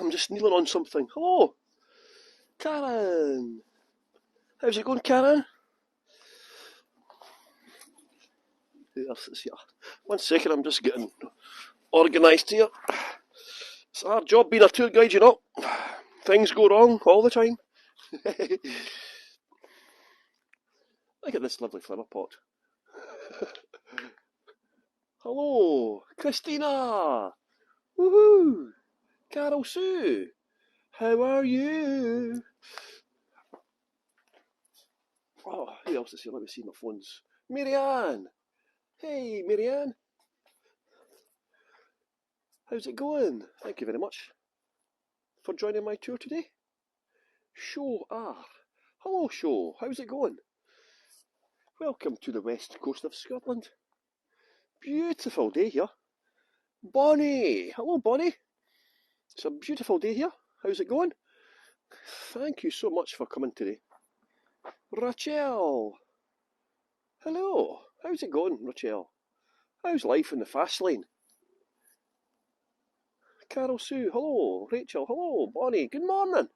I'm just kneeling on something. Hello, Karen. How's it going, Karen? Yes, it's here. 1 second, I'm just getting organised here. It's a hard job being a tour guide, you know. Things go wrong all the time. Look at this lovely flower pot. Hello, Christina. Woohoo! Carol Sue. How are you? Oh, who else is here? Let me see my phones. Marianne. Hey, Marianne. How's it going? Thank you very much for joining my tour today. Show R. Hello, Show. How's it going? Welcome to the west coast of Scotland. Beautiful day here. Bonnie. Hello, Bonnie. It's a beautiful day here. How's it going? Thank you so much for coming today. Rachel. Hello. How's it going, Rachel? How's life in the fast lane? Carol Sue. Hello. Rachel. Hello. Bonnie. Good morning.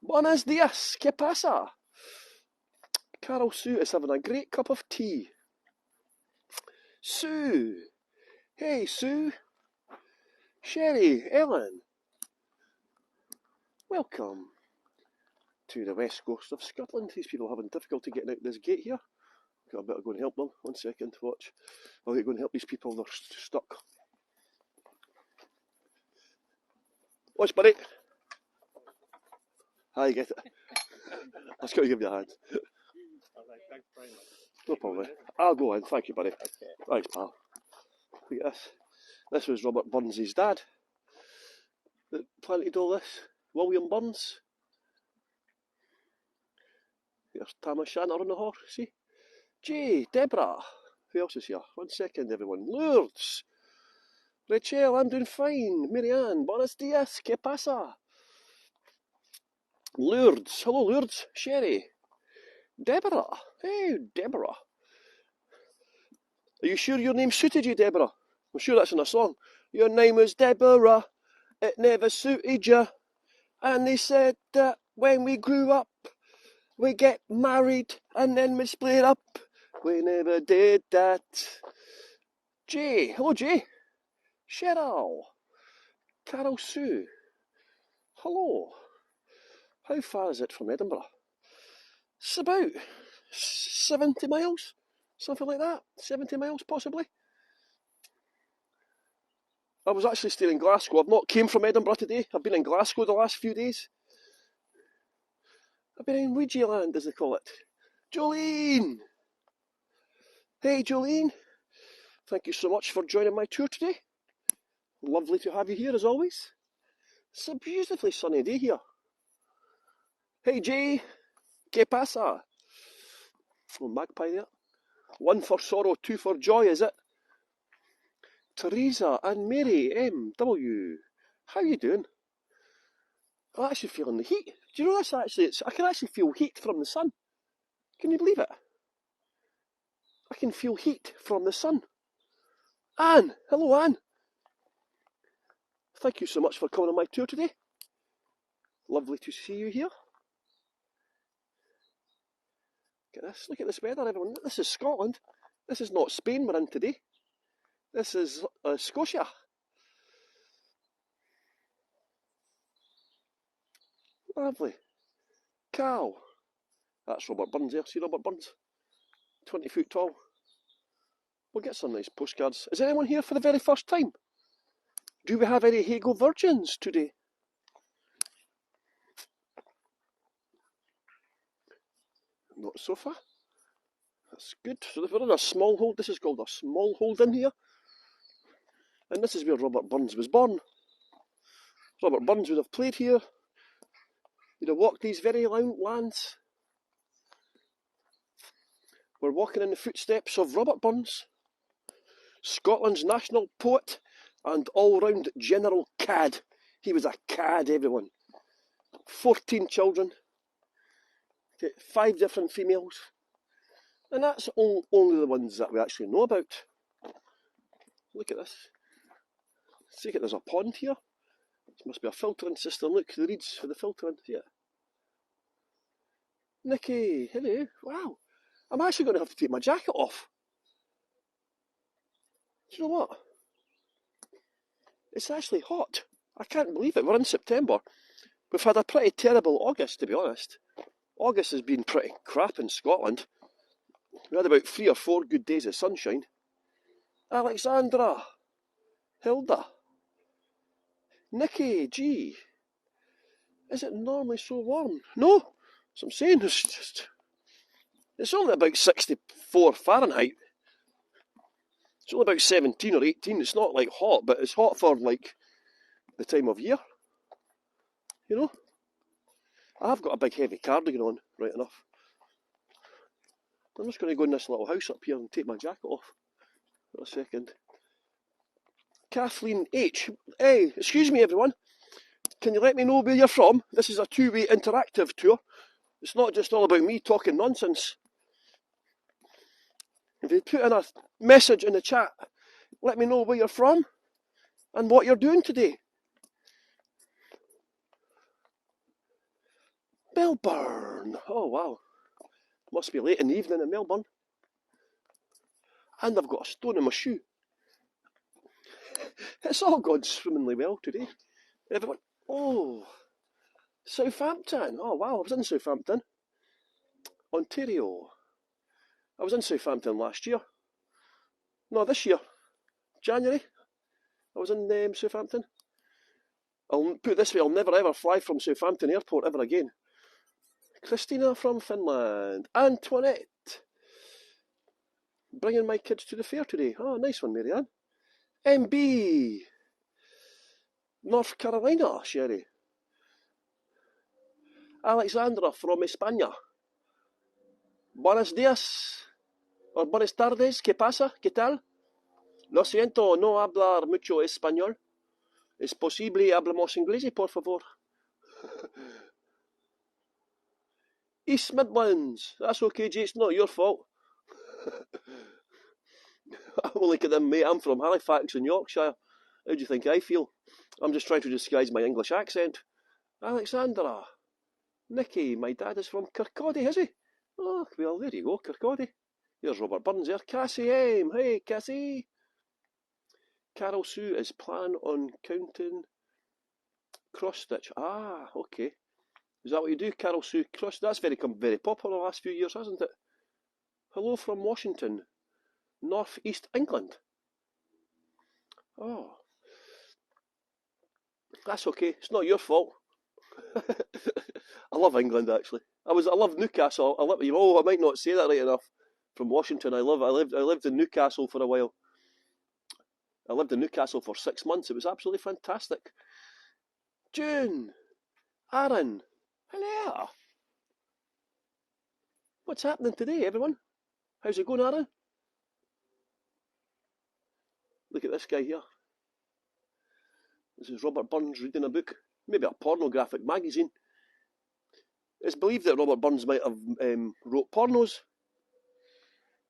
Buenos dias. ¿Qué pasa? Carol Sue is having a great cup of tea. Sue. Hey, Sue. Sherry. Ellen. Welcome to the west coast of Scotland. These people are having difficulty getting out this gate here. I better go and help them. 1 second, watch. I'll go and help these people, they're stuck. Watch, buddy. Hi, get it. I was going to give you a hand. Thanks very much. No problem. I'll go in, thank you, buddy. Okay. Thanks, pal. Look at this. This was Robert Burns' dad that planted all this. William Burns. There's Thomas Shanter on the horse, see? Jay, Deborah. Who else is here? 1 second, everyone. Lourdes. Rachel, I'm doing fine. Marianne, buenos dias. ¿Qué pasa? Lourdes. Hello, Lourdes. Sherry. Deborah. Hey, Deborah. Are you sure your name suited you, Deborah? I'm sure that's in a song. Your name was Deborah. It never suited you. And they said that when we grew up, we get married and then we split up. We never did that. Jay. Hello, Jay. Cheryl. Carol Sue. Hello. How far is it from Edinburgh? It's about 70 miles. Something like that. 70 miles, possibly. I was actually staying in Glasgow. I've not came from Edinburgh today. I've been in Glasgow the last few days. I've been in Ouija Land, as they call it. Jolene! Hey, Jolene. Thank you so much for joining my tour today. Lovely to have you here, as always. It's a beautifully sunny day here. Hey, Jay. ¿Qué pasa? Oh, magpie there. 1 for sorrow, 2 for joy, is it? Teresa and Mary M.W. How you doing? I'm actually feeling the heat. Do you know this actually? I can actually feel heat from the sun. Can you believe it? I can feel heat from the sun. Anne! Hello, Anne. Thank you so much for coming on my tour today. Lovely to see you here. Look at this weather, everyone. This is Scotland. This is not Spain we're in today. This is Scotia. Lovely. Cow. That's Robert Burns there. See Robert Burns? 20 foot tall. We'll get some nice postcards. Is anyone here for the very first time? Do we have any Heygo virgins today? Not so far. That's good. So we're in a small hold. This is called a small hold in here. And this is where Robert Burns was born. Robert Burns would have played here. He'd have walked these very lands. We're walking in the footsteps of Robert Burns, Scotland's national poet and all-round general cad. He was a cad, everyone. 14 children. 5 different females. And that's only the ones that we actually know about. Look at this. See, there's a pond here. This must be a filtering system. Look, the reeds for the filtering. Yeah. Nikki, hello. Wow. I'm actually going to have to take my jacket off. Do you know what? It's actually hot. I can't believe it. We're in September. We've had a pretty terrible August, to be honest. August has been pretty crap in Scotland. We had about 3 or 4 good days of sunshine. Alexandra, Hilda, Nikki, G. Is it normally so warm? No, that's what I'm saying. It's only about 64 Fahrenheit. It's only about 17 or 18. It's not like hot, but it's hot for like the time of year. You know? I've got a big heavy cardigan on, right enough. I'm just going to go in this little house up here and take my jacket off. For a second. Kathleen H. Hey, excuse me everyone. Can you let me know where you're from? This is a two-way interactive tour. It's not just all about me talking nonsense. If you put in a message in the chat, let me know where you're from and what you're doing today. Melbourne. Oh wow. Must be late in the evening in Melbourne. And I've got a stone in my shoe. It's all gone swimmingly well today. Everyone. Oh, Southampton. Oh wow, I was in Southampton. Ontario. I was in Southampton last year. No, this year. January. I was in Southampton. I'll put it this way, I'll never ever fly from Southampton Airport ever again. Christina from Finland. Antoinette. Bringing my kids to the fair today. Oh, nice one, Marianne. MB. North Carolina, Sherry. Alexandra from España. Buenos días. O buenas tardes. ¿Qué pasa? ¿Qué tal? Lo siento, no hablar mucho español. ¿Es posible hablamos inglés, por favor? East Midlands. That's okay, Jay. It's not your fault. Well, look at them, mate. I'm from Halifax in Yorkshire. How do you think I feel? I'm just trying to disguise my English accent. Alexandra. Nikki, my dad is from Kirkcaldy, is he? Oh, well, there you go, Kirkcaldy. Here's Robert Burns there. Cassie M. Hey, Cassie. Carol Sue is planning on counting cross-stitch. Ah, okay. Is that what you do, Carol Sue? That's very popular the last few years, hasn't it? Hello from Washington. North East England. Oh. That's okay. It's not your fault. I love England, actually. I love Newcastle. I might not say that right enough. From Washington, I lived in Newcastle for a while. I lived in Newcastle for 6 months. It was absolutely fantastic. June, Aaron, hello. What's happening today, everyone? How's it going, Aaron? Look at this guy here. This is Robert Burns reading a book, maybe a pornographic magazine. It's believed that Robert Burns might have wrote pornos.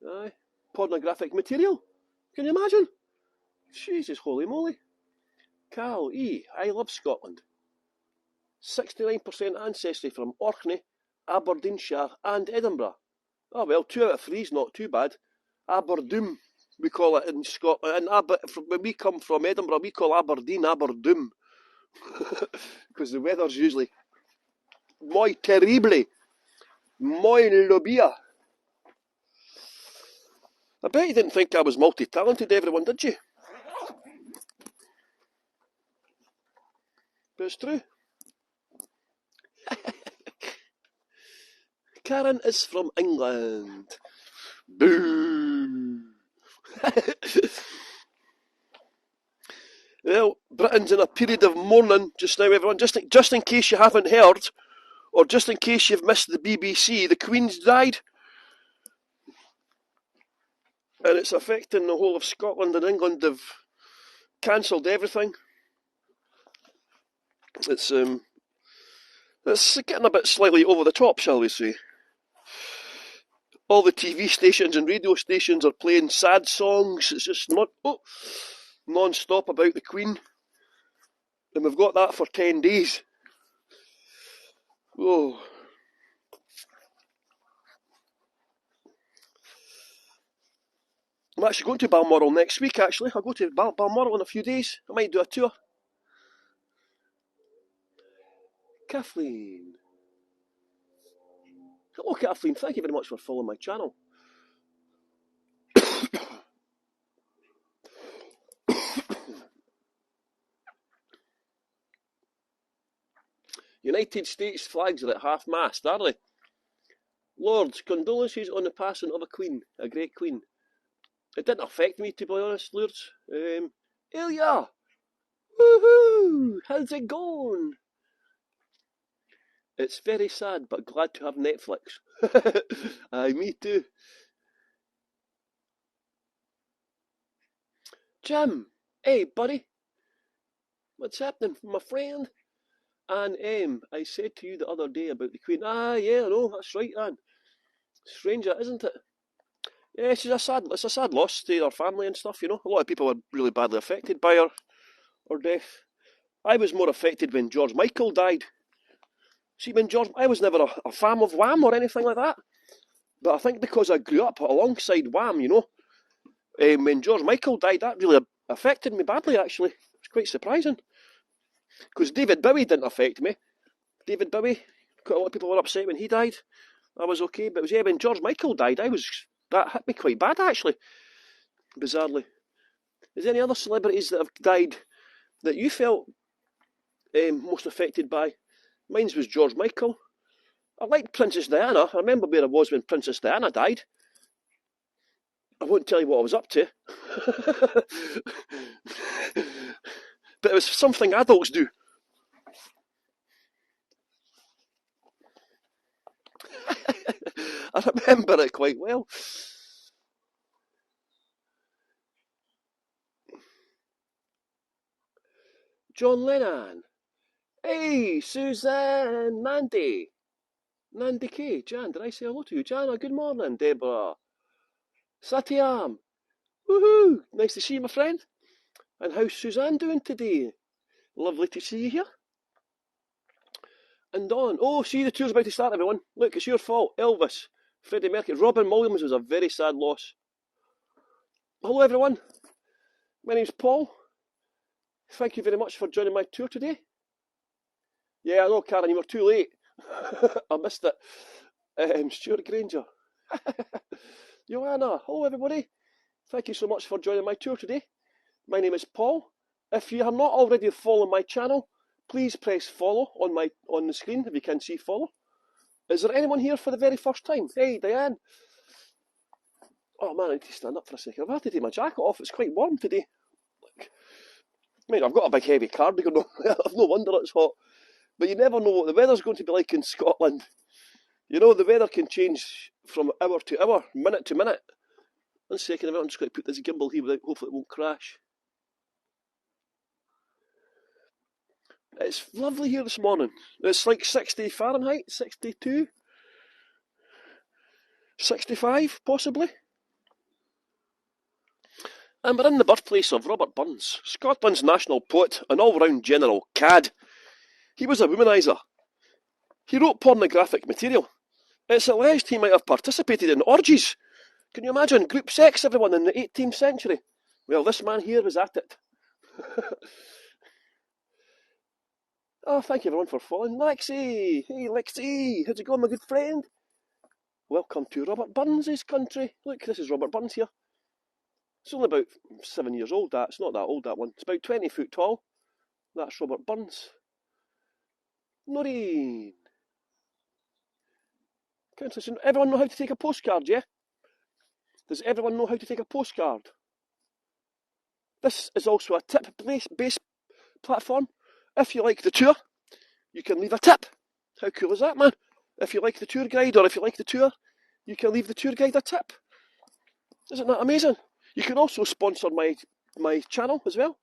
Aye, pornographic material. Can you imagine? Jesus, holy moly. Cal E. I love Scotland. 69% ancestry from Orkney, Aberdeenshire and Edinburgh. Oh well, 2 out of 3 is not too bad. Aberdoom, we call it in Scotland. When we come from Edinburgh, we call Aberdeen Aberdoom. Because the weather's usually muy terrible. Muy lobia. I bet you didn't think I was multi-talented, everyone, did you? But it's true. Karen is from England. Boo! Well, Britain's in a period of mourning just now, everyone. Just in case you haven't heard, or just in case you've missed the BBC, the Queen's died. And it's affecting the whole of Scotland and England. They've cancelled everything. It's getting a bit slightly over the top, shall we say. All the TV stations and radio stations are playing sad songs. It's just non-stop about the Queen. And we've got that for 10 days. Oh. I'm actually going to Balmoral next week, actually. I'll go to Balmoral in a few days. I might do a tour. Kathleen. Hello, Kathleen. Thank you very much for following my channel. United States flags are at half-mast, are they? Lords, condolences on the passing of a queen, a great queen. It didn't affect me, to be honest, Lourdes. Ilya! Woohoo! How's it going? It's very sad, but glad to have Netflix. Aye, me too. Jim! Hey, buddy! What's happening, my friend? And I said to you the other day about the Queen. Ah, yeah, I know, that's right, Anne. Strange that, isn't it? Yeah, it's a sad loss to her family and stuff, you know. A lot of people were really badly affected by her death. I was more affected when George Michael died. See, I was never a fan of Wham or anything like that. But I think because I grew up alongside Wham, you know, when George Michael died, that really affected me badly, actually. It's quite surprising. Because David Bowie didn't affect me. David Bowie, quite a lot of people were upset when he died. I was okay, but it was when George Michael died, that hit me quite bad, actually. Bizarrely. Is there any other celebrities that have died that you felt most affected by? Mine was George Michael. I liked Princess Diana. I remember where I was when Princess Diana died. I won't tell you what I was up to. But it was something adults do. I remember it quite well. John Lennon. Hey, Suzanne, Mandy K, Jan, did I say hello to you? Jana, good morning, Deborah. Satyam, woohoo, nice to see you, my friend. And how's Suzanne doing today? Lovely to see you here. And Dawn, oh, see, the tour's about to start, everyone. Look, it's your fault. Elvis, Freddie Mercury, Robin Williams was a very sad loss. Hello, everyone. My name's Paul. Thank you very much for joining my tour today. Yeah, I know, Karen, you were too late. I missed it. Stuart Granger. Joanna, hello everybody. Thank you so much for joining my tour today. My name is Paul. If you are not already following my channel, please press follow on the screen if you can see follow. Is there anyone here for the very first time? Hey, Diane. Oh man, I need to stand up for a second. I've had to take my jacket off. It's quite warm today. Look. I mean, I've got a big heavy cardigan on. No wonder it's hot. But you never know what the weather's going to be like in Scotland. You know, the weather can change from hour to hour, minute to minute. 1 second, I'm just going to put this gimbal here, hopefully it won't crash. It's lovely here this morning. It's like 60 Fahrenheit, 62, 65 possibly. And we're in the birthplace of Robert Burns, Scotland's national poet, an all-round general cad. He was a womaniser. He wrote pornographic material. It's alleged he might have participated in orgies. Can you imagine group sex, everyone, in the 18th century? Well, this man here was at it. Oh, thank you everyone for following. Lexi! Hey, Lexi! How's it going, my good friend? Welcome to Robert Burns' country. Look, this is Robert Burns here. It's only about 7 years old, that. It's not that old, that one. It's about 20 foot tall. That's Robert Burns. Noreen. Everyone know how to take a postcard, yeah? Does everyone know how to take a postcard? This is also a tip-based platform. If you like the tour, you can leave a tip. How cool is that, man? If you like the tour guide or if you like the tour, you can leave the tour guide a tip. Isn't that amazing? You can also sponsor my channel as well.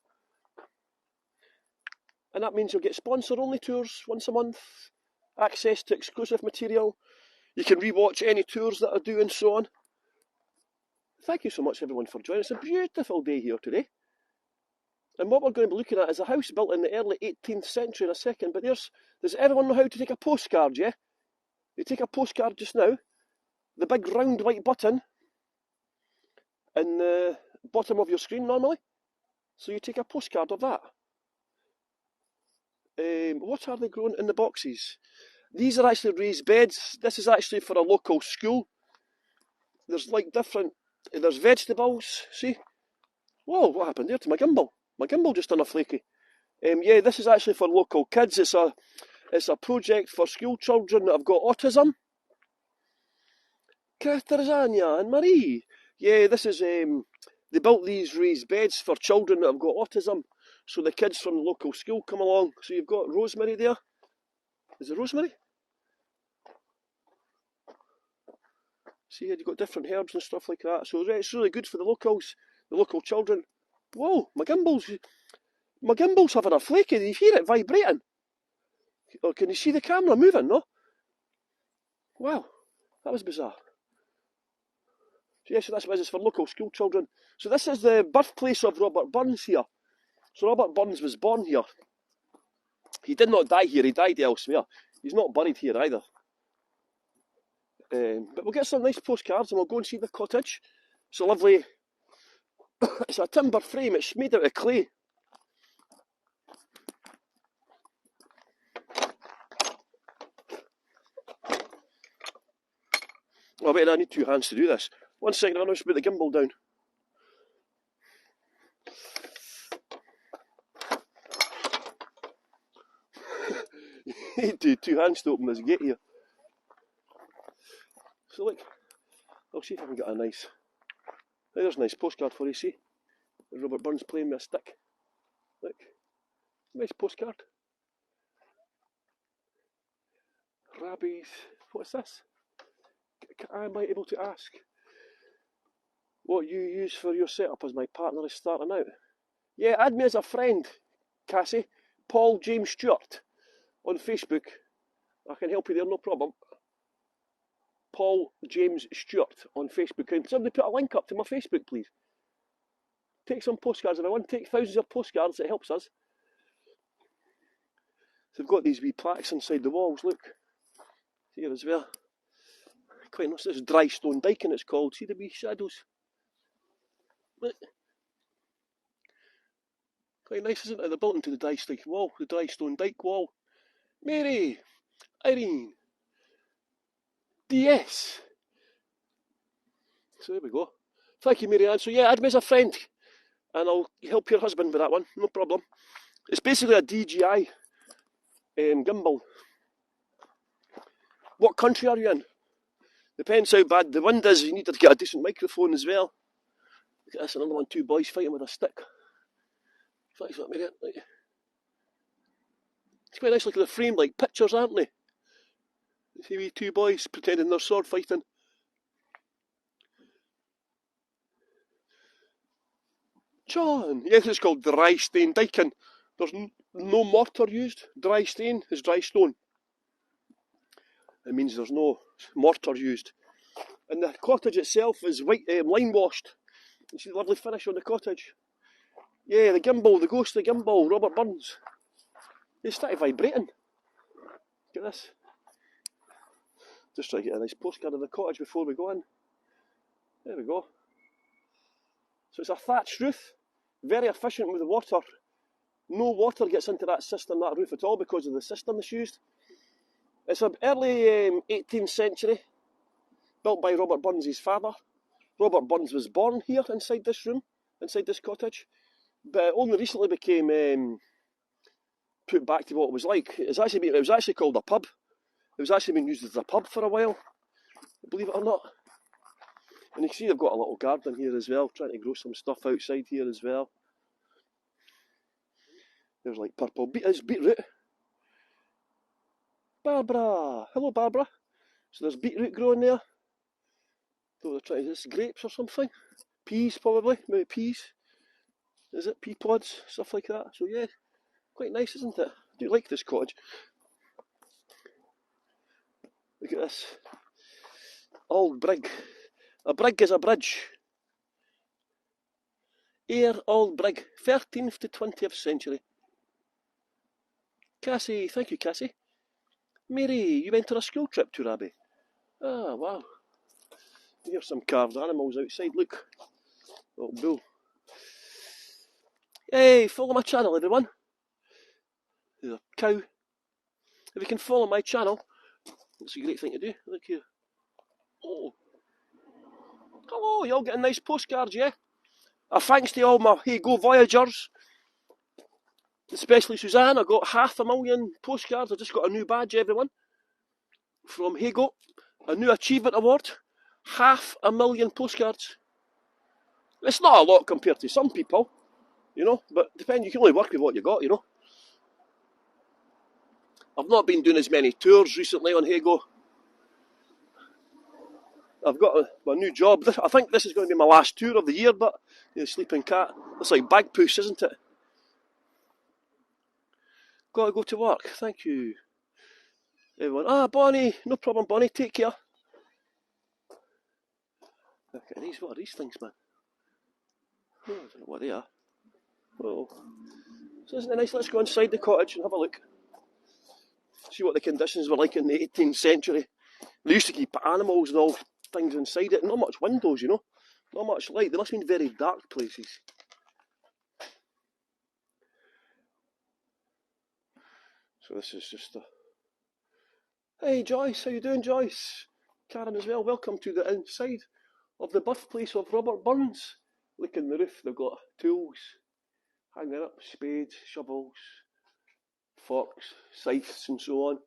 And that means you'll get sponsor-only tours once a month, access to exclusive material. You can rewatch any tours that I do and so on. Thank you so much, everyone, for joining. It's a beautiful day here today. And what we're going to be looking at is a house built in the early 18th century in a second. But does everyone know how to take a postcard, yeah? You take a postcard just now, the big round white button in the bottom of your screen normally. So you take a postcard of that. What are they growing in the boxes? These are actually raised beds. This is actually for a local school. There's like there's vegetables, see? Whoa, what happened there to my gimbal? My gimbal just done a flaky. Yeah, this is actually for local kids. It's a project for school children that have got autism. Caterania and Marie. Yeah, this is, they built these raised beds for children that have got autism. So the kids from the local school come along. So you've got rosemary there. Is it rosemary? See, you've got different herbs and stuff like that. So it's really good for the locals, the local children. Whoa, my gimbal's having a flaky. Do you hear it vibrating? Oh, can you see the camera moving, no? Wow, that was bizarre. So yes, this is for local school children. So this is the birthplace of Robert Burns here. So Robert Burns was born here. He did not die here, he died elsewhere. He's not buried here either. But we'll get some nice postcards and we'll go and see the cottage. It's a lovely, it's a timber frame, it's made out of clay. Oh wait, I need 2 hands to do this. 1 second, I'm going to put the gimbal down. You need to 2 hands to open this gate here. So look, I'll see if I can get a nice, there's a nice postcard for you, see? Robert Burns playing with a stick. Look, nice postcard. Rabbies, what's this? Am I able to ask what you use for your setup as my partner is starting out? Yeah, add me as a friend, Cassie. Paul James Stewart on Facebook. I can help you there, no problem. Paul James Stewart on Facebook. Can somebody put a link up to my Facebook, please? Take some postcards. If I want to take thousands of postcards, it helps us. So they've got these wee plaques inside the walls, look. Here as well. Quite nice. This is dry stone diking, it's called. See the wee shadows? Look. Quite nice, isn't it? They're built into the dry stone dike wall. Mary, Irene, DS. So there we go. Thank you, Mary Ann. So yeah, add me as a friend, and I'll help your husband with that one. No problem. It's basically a DJI gimbal. What country are you in? Depends how bad the wind is. You need to get a decent microphone as well. Look at this, another one. 2 boys fighting with a stick. Thanks for that, Mary Ann. It's quite nice looking at the frame, like pictures, aren't they? You see wee 2 boys pretending they're sword fighting. John! Yes, it's called dry stain diking. There's no mortar used. Dry stain is dry stone. It means there's no mortar used. And the cottage itself is white, lime washed. You see the lovely finish on the cottage. Yeah, the gimbal, the ghost of the gimbal, Robert Burns. It started vibrating. Look at this. Just try to get a nice postcard of the cottage before we go in. There we go. So it's a thatched roof. Very efficient with the water. No water gets into that roof at all because of the system that's used. It's an early 18th century, built by Robert Burns' father. Robert Burns was born here inside this room, inside this cottage, but only recently became put back to what it was like. It was actually called a pub. It was actually been used as a pub for a while, believe it or not. And you can see they've got a little garden here as well, trying to grow some stuff outside here as well. There's like purple beetroot. Barbara! Hello, Barbara. So there's beetroot growing there. So they're trying, is this grapes or something? Peas, probably. Maybe peas. Is it? Pea pods? Stuff like that. So yeah, quite nice, isn't it? I do like this cottage. Look at this. Old brig. A brig is a bridge. Air Old Brig, 13th to 20th century. Cassie, thank you, Cassie. Mary, you went on a school trip to Rabbie. Ah, wow. Here's some carved animals outside, look. Little bull. Hey, follow my channel, everyone. There's a cow. If you can follow my channel, it's a great thing to do. Look here. Oh. Hello, you all getting nice postcards, yeah? Thanks to all my Heygo Voyagers, especially Suzanne. I got 500,000 postcards. I just got a new badge, everyone, from Heygo. A new achievement award. 500,000 postcards. It's not a lot compared to some people, you know, but depends. You can only work with what you got, you know. I've not been doing as many tours recently on Heygo. I've got my new job. I think this is going to be my last tour of the year, but the sleeping cat. It's like bag push, isn't it? Got to go to work. Thank you, everyone. Ah, Bonnie. No problem, Bonnie. Take care. Look at these. What are these things, man? Oh, I don't know what they are. Oh. So isn't it nice? Let's go inside the cottage and have a look. See what the conditions were like in the 18th century. They used to keep animals and all things inside it. Not much windows, you know. Not much light. They must have been very dark places. So this is just a... Hey Joyce, how you doing, Joyce? Karen as well. Welcome to the inside of the birthplace of Robert Burns. Look in the roof. They've got tools hanging up, spades, shovels, forks, scythes and so on.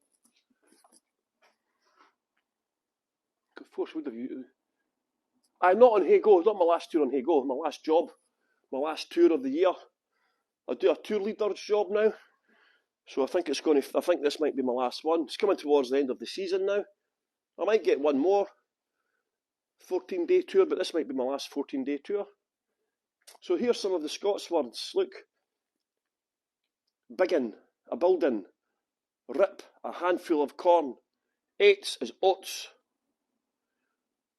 Of course, would have you? I'm not on Heygo. It's not my last tour on Heygo. My last job, my last tour of the year. I do a tour leader's job now, so I think it's going to. I think this might be my last one. It's coming towards the end of the season now. I might get one more 14-day tour, but this might be my last 14-day tour. So here's some of the Scots words. Look, biggin, a building. Rip, a handful of corn. Aits is oats.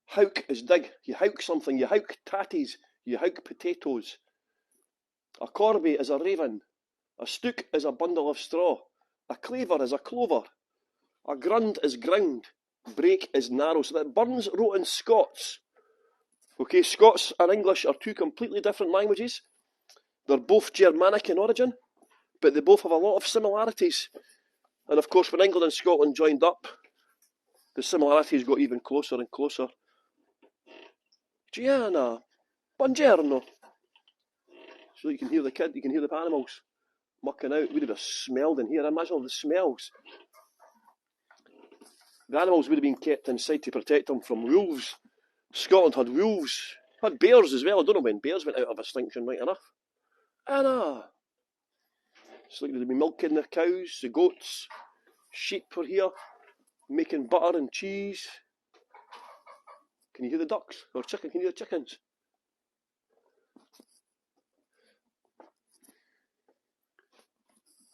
Howk is dig. You howk something. You howk tatties. You howk potatoes. A corby is a raven. A stook is a bundle of straw. A claver is a clover. A grund is ground. Break is narrow. So that Burns wrote in Scots. Okay, Scots and English are two completely different languages. They're both Germanic in origin, but they both have a lot of similarities. And of course, when England and Scotland joined up, the similarities got even closer and closer. Gianna, buongiorno. So you can hear the kid, you can hear the animals mucking out. Would have smelled in here. Imagine all the smells. The animals would have been kept inside to protect them from wolves. Scotland had wolves. Had bears as well. I don't know when bears went out of extinction, right enough. Anna. It's like they'd be milking the cows, the goats. Sheep were here, making butter and cheese. Can you hear the ducks? Or chicken? Can you hear the chickens?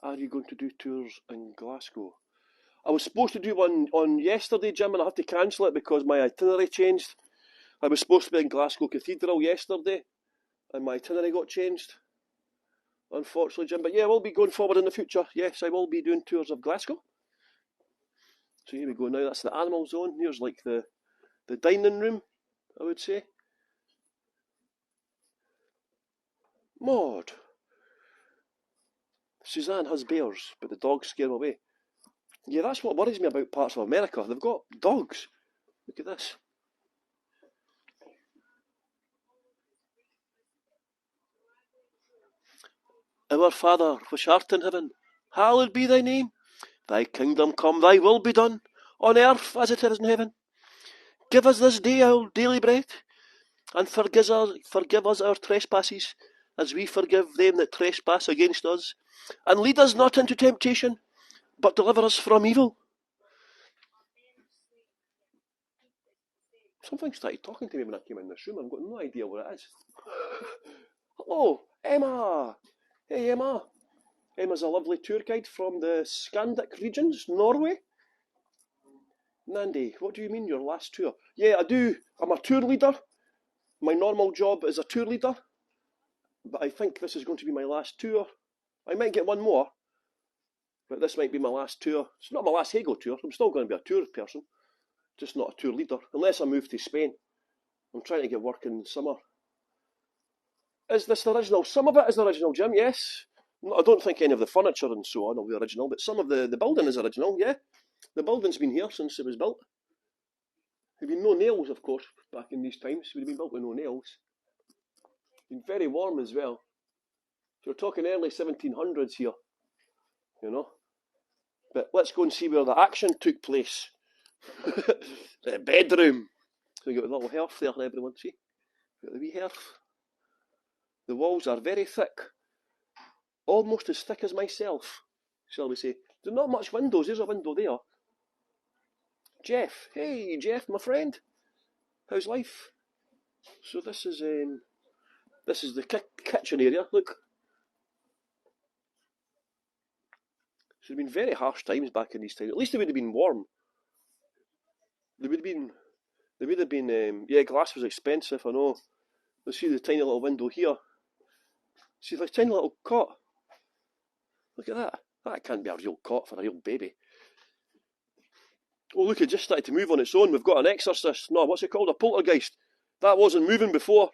Are you going to do tours in Glasgow? I was supposed to do one on yesterday, Jim, and I had to cancel it because my itinerary changed. I was supposed to be in Glasgow Cathedral yesterday, and my itinerary got changed, unfortunately, Jim. But yeah, we'll be going forward in the future. Yes, I will be doing tours of Glasgow. So here we go now. That's the animal zone. Here's like the dining room, I would say. Maud. Suzanne has bears, but the dogs scare them away. Yeah, that's what worries me about parts of America. They've got dogs. Look at this. Our Father, which art in heaven, hallowed be thy name. Thy kingdom come, thy will be done, on earth as it is in heaven. Give us this day our daily bread, and forgive us our trespasses, as we forgive them that trespass against us. And lead us not into temptation, but deliver us from evil. Something started talking to me when I came in this room. I've got no idea what it is. Hello, Emma. Hey, Emma. Emma's a lovely tour guide from the Scandic regions, Norway. Nandy, what do you mean your last tour? Yeah, I do. I'm a tour leader. My normal job is a tour leader. But I think this is going to be my last tour. I might get one more, but this might be my last tour. It's not my last Heygo tour. I'm still going to be a tour person, just not a tour leader, unless I move to Spain. I'm trying to get work in the summer. Is this the original? Some of it is the original, Jim, yes. I don't think any of the furniture and so on will be original, but some of the building is original, yeah. The building's been here since it was built. There'd been no nails, of course, back in these times. It would have been built with no nails. Been very warm as well. So we're talking early 1700s here, you know. But let's go and see where the action took place. The bedroom. So you got a little hearth there, everyone, see? Got the wee hearth. The walls are very thick. Almost as thick as myself, shall we say. There's not much windows. There's a window there. Jeff. Hey, Jeff, my friend. How's life? So this is the kitchen area. Look. So there's been very harsh times back in these times. At least they would have been warm. There would have been. Yeah, glass was expensive. I know. Let's see the tiny little window here. See the tiny little cot. Look at that. That can't be a real cot for a real baby. Oh, look, it just started to move on its own. We've got an exorcist. No, what's it called? A poltergeist. That wasn't moving before.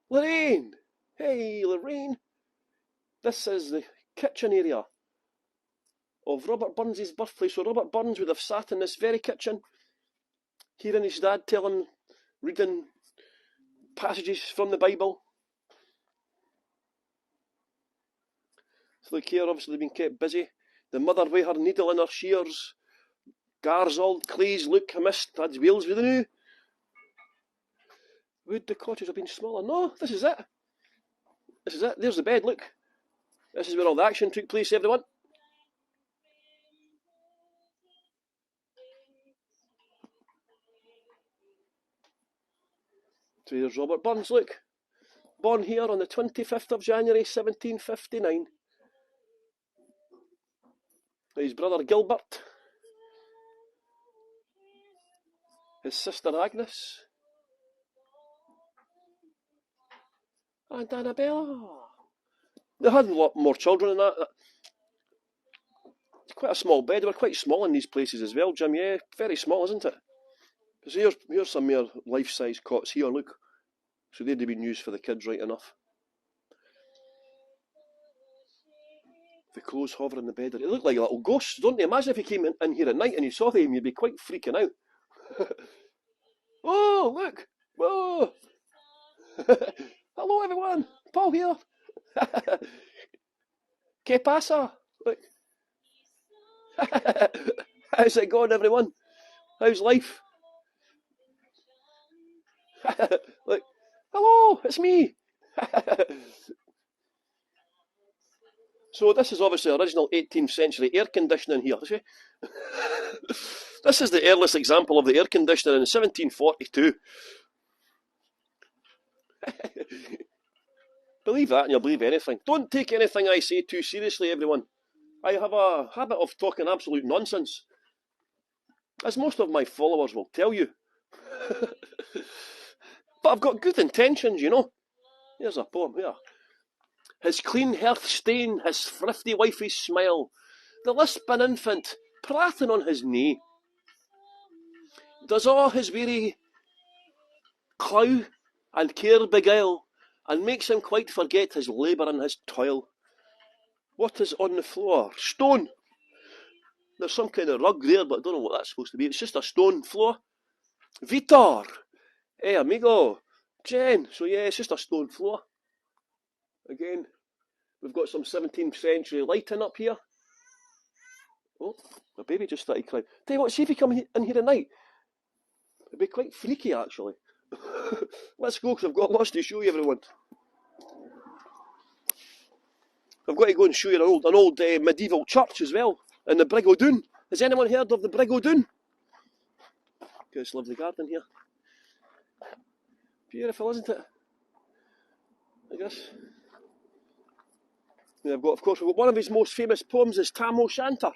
Lorraine! Hey, Lorraine! This is the kitchen area of Robert Burns' birthplace. So Robert Burns would have sat in this very kitchen, hearing his dad reading passages from the Bible. So look here, obviously they've been kept busy. The mother with her needle and her shears. Gars all clays, look, I missed, that's wheels with the new. Would the cottage have been smaller? No, this is it. This is it. There's the bed, look. This is where all the action took place, everyone. So here's Robert Burns, look. Born here on the 25th of January 1759. His brother Gilbert. His sister Agnes. And Annabella. They had a lot more children than that. It's quite a small bed. They were quite small in these places as well, Jim. Yeah, very small, isn't it? Because here's some more life-size cots here, look. So they'd have been used for the kids right enough. The clothes hover in the bed. They look like little ghosts, don't they? Imagine if you came in here at night and you saw them, you'd be quite freaking out. Oh, look! Whoa! Hello, everyone! Paul here! ¿Qué pasa? Look. How's it going, everyone? How's life? Look. Hello, it's me! So this is obviously original 18th century air conditioning here, see? This is the earliest example of the air conditioner in 1742. Believe that and you'll believe anything. Don't take anything I say too seriously, everyone. I have a habit of talking absolute nonsense, as most of my followers will tell you. But I've got good intentions, you know. Here's a poem here. His clean hearth stain, his thrifty wifey's smile, the lisping infant prating on his knee, does all his weary clow and care beguile, and makes him quite forget his labour and his toil. What is on the floor? Stone. There's some kind of rug there, but I don't know what that's supposed to be. It's just a stone floor. Vitor. Hey, amigo. Jen. So yeah, it's just a stone floor. Again, we've got some 17th century lighting up here. Oh, my baby just started crying. Tell you what, see if you come in here at night. It'd be quite freaky, actually. Let's go, because I've got lots to show you, everyone. I've got to go and show you an old medieval church as well, in the Brigadoon. Has anyone heard of the Brigadoon? Got this lovely garden here. Beautiful, isn't it? I guess. And I've got, of course, we've got one of his most famous poems is Tam O'Shanter.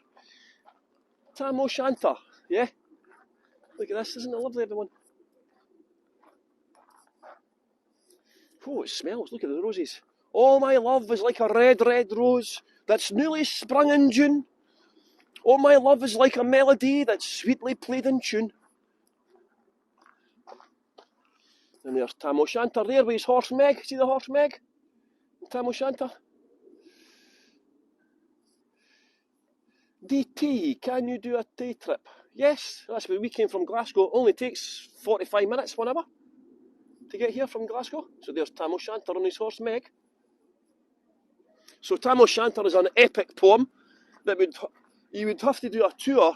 Tam O'Shanter, yeah? Look at this, isn't it lovely, everyone? Oh, it smells. Look at the roses. Oh, my love is like a red, red rose that's newly sprung in June. Oh, my love is like a melody that's sweetly played in tune. And there's Tam O'Shanter there with his horse Meg. See the horse Meg? Tam O'Shanter. DT, can you do a day trip? Yes, that's where we came from Glasgow. It only takes 45 minutes, 1 hour, to get here from Glasgow. So there's Tam O'Shanter on his horse Meg. So Tam O'Shanter is an epic poem that you would have to do a tour.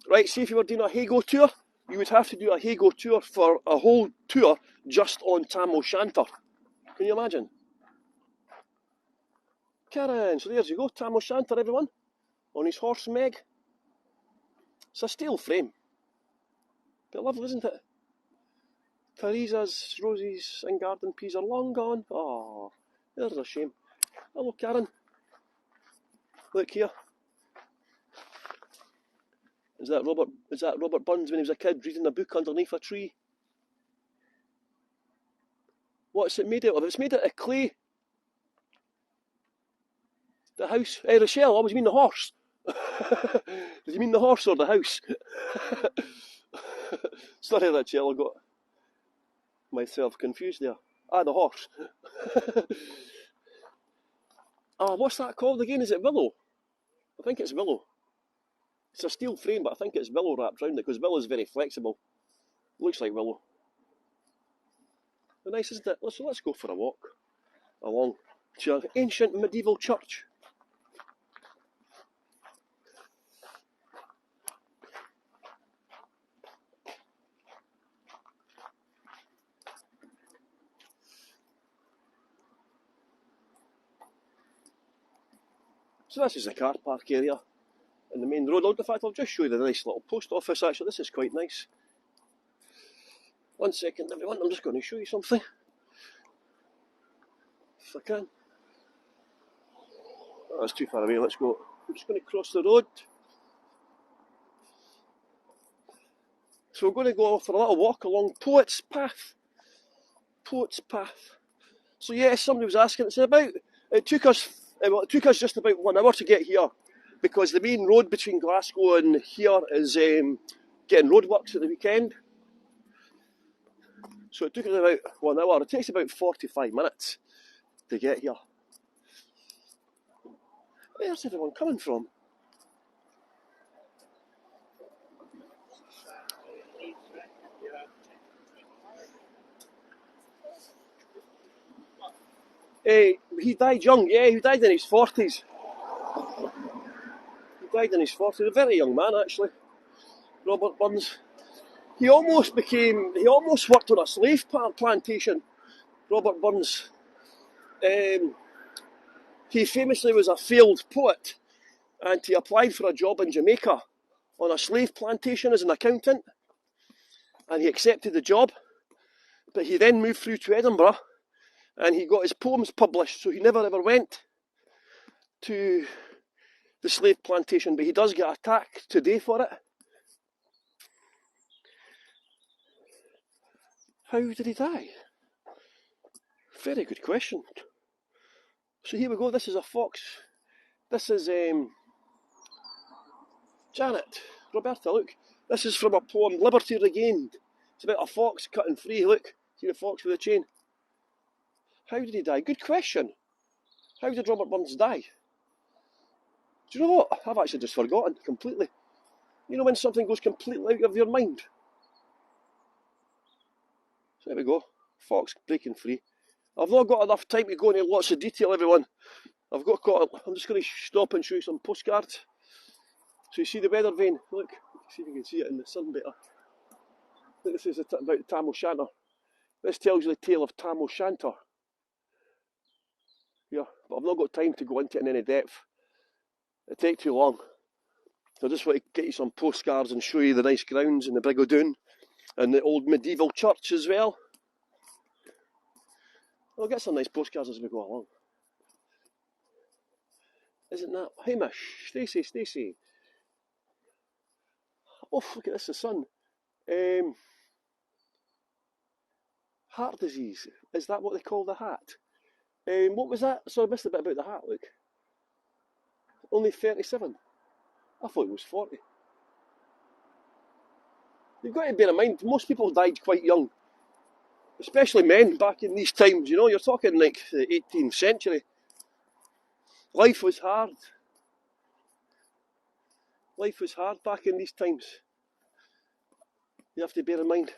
Right, see if you were doing a Heygo tour, you would have to do a Heygo tour for a whole tour just on Tam O'Shanter. Can you imagine? Karen, so there you go, Tam O'Shanter, everyone, on his horse Meg. It's a steel frame. But lovely, isn't it? Teresa's roses and garden peas are long gone. Oh, there's a shame. Hello, Karen. Look here. Is that Robert Burns when he was a kid reading a book underneath a tree? What's it made out of? It's made out of clay. The house. Hey, Rochelle, I always mean the horse. Did you mean the horse or the house? Sorry, Rochelle, I got myself confused there. Ah, the horse. What's that called again? Is it willow? I think it's willow. It's a steel frame, but I think it's willow wrapped around it because willow is very flexible. Looks like willow. But nice, isn't it? So let's go for a walk along to an ancient medieval church. So this is the car park area in the main road. In fact, I'll just show you the nice little post office actually. This is quite nice. 1 second everyone, I'm just going to show you something. If I can. Oh, that's too far away, let's go. I'm just going to cross the road. So we're going to go for a little walk along Poet's Path. Poet's Path. So yes, somebody was asking, it took us just about 1 hour to get here because the main road between Glasgow and here is getting roadworks at the weekend. So it took us about 1 hour. It takes about 45 minutes to get here. Where's everyone coming from? He died young, yeah, he died in his 40s. He died in his 40s, a very young man actually, Robert Burns. He almost worked on a slave plantation, Robert Burns. He famously was a failed poet and he applied for a job in Jamaica on a slave plantation as an accountant and he accepted the job, but he then moved through to Edinburgh and he got his poems published, so he never ever went to the slave plantation, but he does get attacked today for it. How did he die? Very good question. So here we go, this is a fox. This is Janet, Roberta, look. This is from a poem, Liberty Regained. It's about a fox cutting free, look. See the fox with the chain? How did he die? Good question. How did Robert Burns die? Do you know what? I've actually just forgotten completely. You know when something goes completely out of your mind? So there we go. Fox breaking free. I've not got enough time to go into lots of detail, everyone. I'm just going to stop and show you some postcards. So you see the weather vane. Look, see if you can see it in the sun better. This is about Tam O'Shanter. This tells you the tale of Tam O'Shanter. Yeah, but I've not got time to go into it in any depth. It'd take too long. So I just want to get you some postcards and show you the nice grounds in the Brigadoon and the old medieval church as well. I'll get some nice postcards as we go along. Isn't that? Hamish, Stacey. Oh, look at this, the sun. Heart disease. Is that what they call the hat? What was that? Sorry, I missed a bit about the hat, look. Only 37. I thought it was 40. You've got to bear in mind, most people died quite young. Especially men back in these times, you know, you're talking like the 18th century. Life was hard. Life was hard back in these times. You have to bear in mind.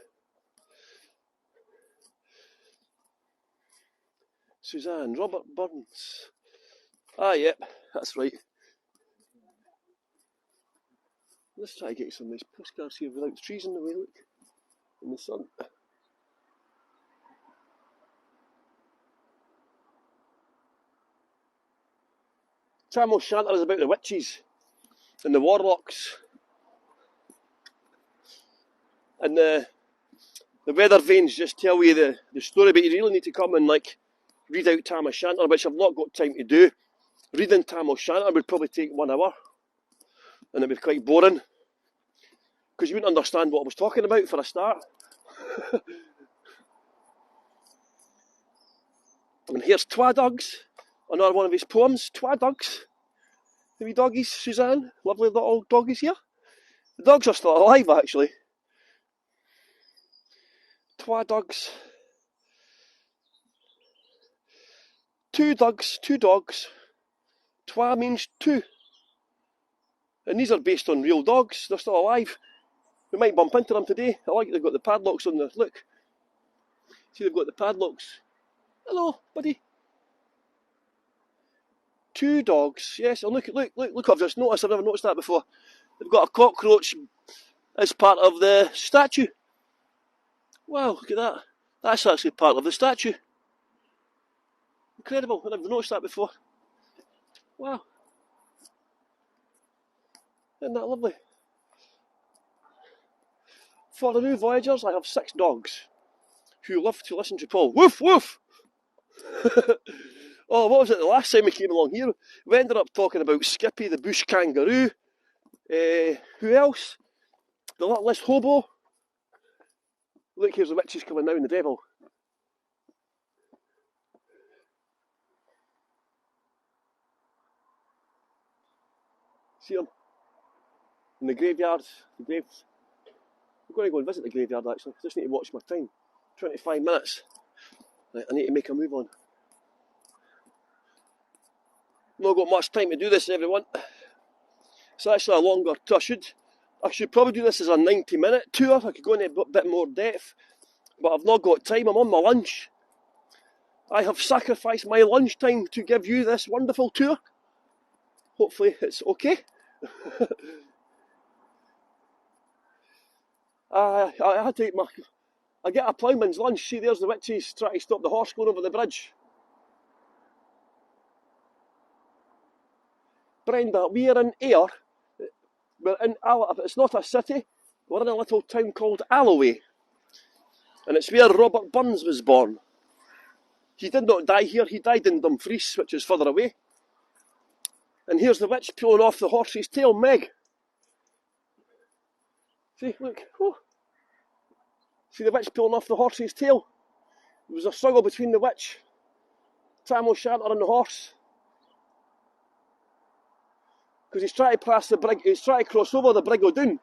Suzanne, Robert Burns. Ah, yep, that's right. Let's try to get some nice postcards here without trees in the way, look. In the sun. Tam O'Shanter is about the witches and the warlocks. And the weather vanes just tell you the story, but you really need to come and like read out Tam O'Shanter, which I've not got time to do. Reading Tam O'Shanter would probably take 1 hour, and it would be quite boring, because you wouldn't understand what I was talking about for a start. And here's Twa Dogs, another one of his poems, Twa Dogs. The wee doggies, Suzanne, lovely little doggies here. The dogs are still alive, actually. Twa Dogs. 2 dogs, 2 dogs. Twa means 2. And these are based on real dogs, they're still alive. We might bump into them today. I like they've got the padlocks on the, look. See, they've got the padlocks. Hello, buddy. 2 dogs, yes, and look, I've just noticed, I've never noticed that before. They've got a cockroach as part of the statue. Wow, look at that. That's actually part of the statue. Incredible, I've never noticed that before. Wow. Isn't that lovely? For the new voyagers, I have 6 dogs who love to listen to Paul. Woof, woof! Oh, what was it the last time we came along here? We ended up talking about Skippy, the bush kangaroo. Who else? The littlest hobo. Look, here's the witches coming now and the devil. See them? In the graveyard, the graves. I'm going to go and visit the graveyard actually. I just need to watch my time. 25 minutes. Right, I need to make a move on. Not got much time to do this, everyone. It's actually a longer tour. I should probably do this as a 90-minute tour. I could go into a bit more depth, but I've not got time. I'm on my lunch. I have sacrificed my lunch time to give you this wonderful tour. Hopefully it's okay. I had to eat I get a ploughman's lunch. See, there's the witches trying to stop the horse going over the bridge. Brenda, we are in Ayr. We're in it's not a city. We're in a little town called Alloway. And it's where Robert Burns was born. He did not die here, he died in Dumfries, which is further away. And here's the witch pulling off the horse's tail, Meg. See, look. Oh. See the witch pulling off the horse's tail? There was a struggle between the witch, Tam O'Shanter and the horse. Because he's trying to cross over the Brigadoon,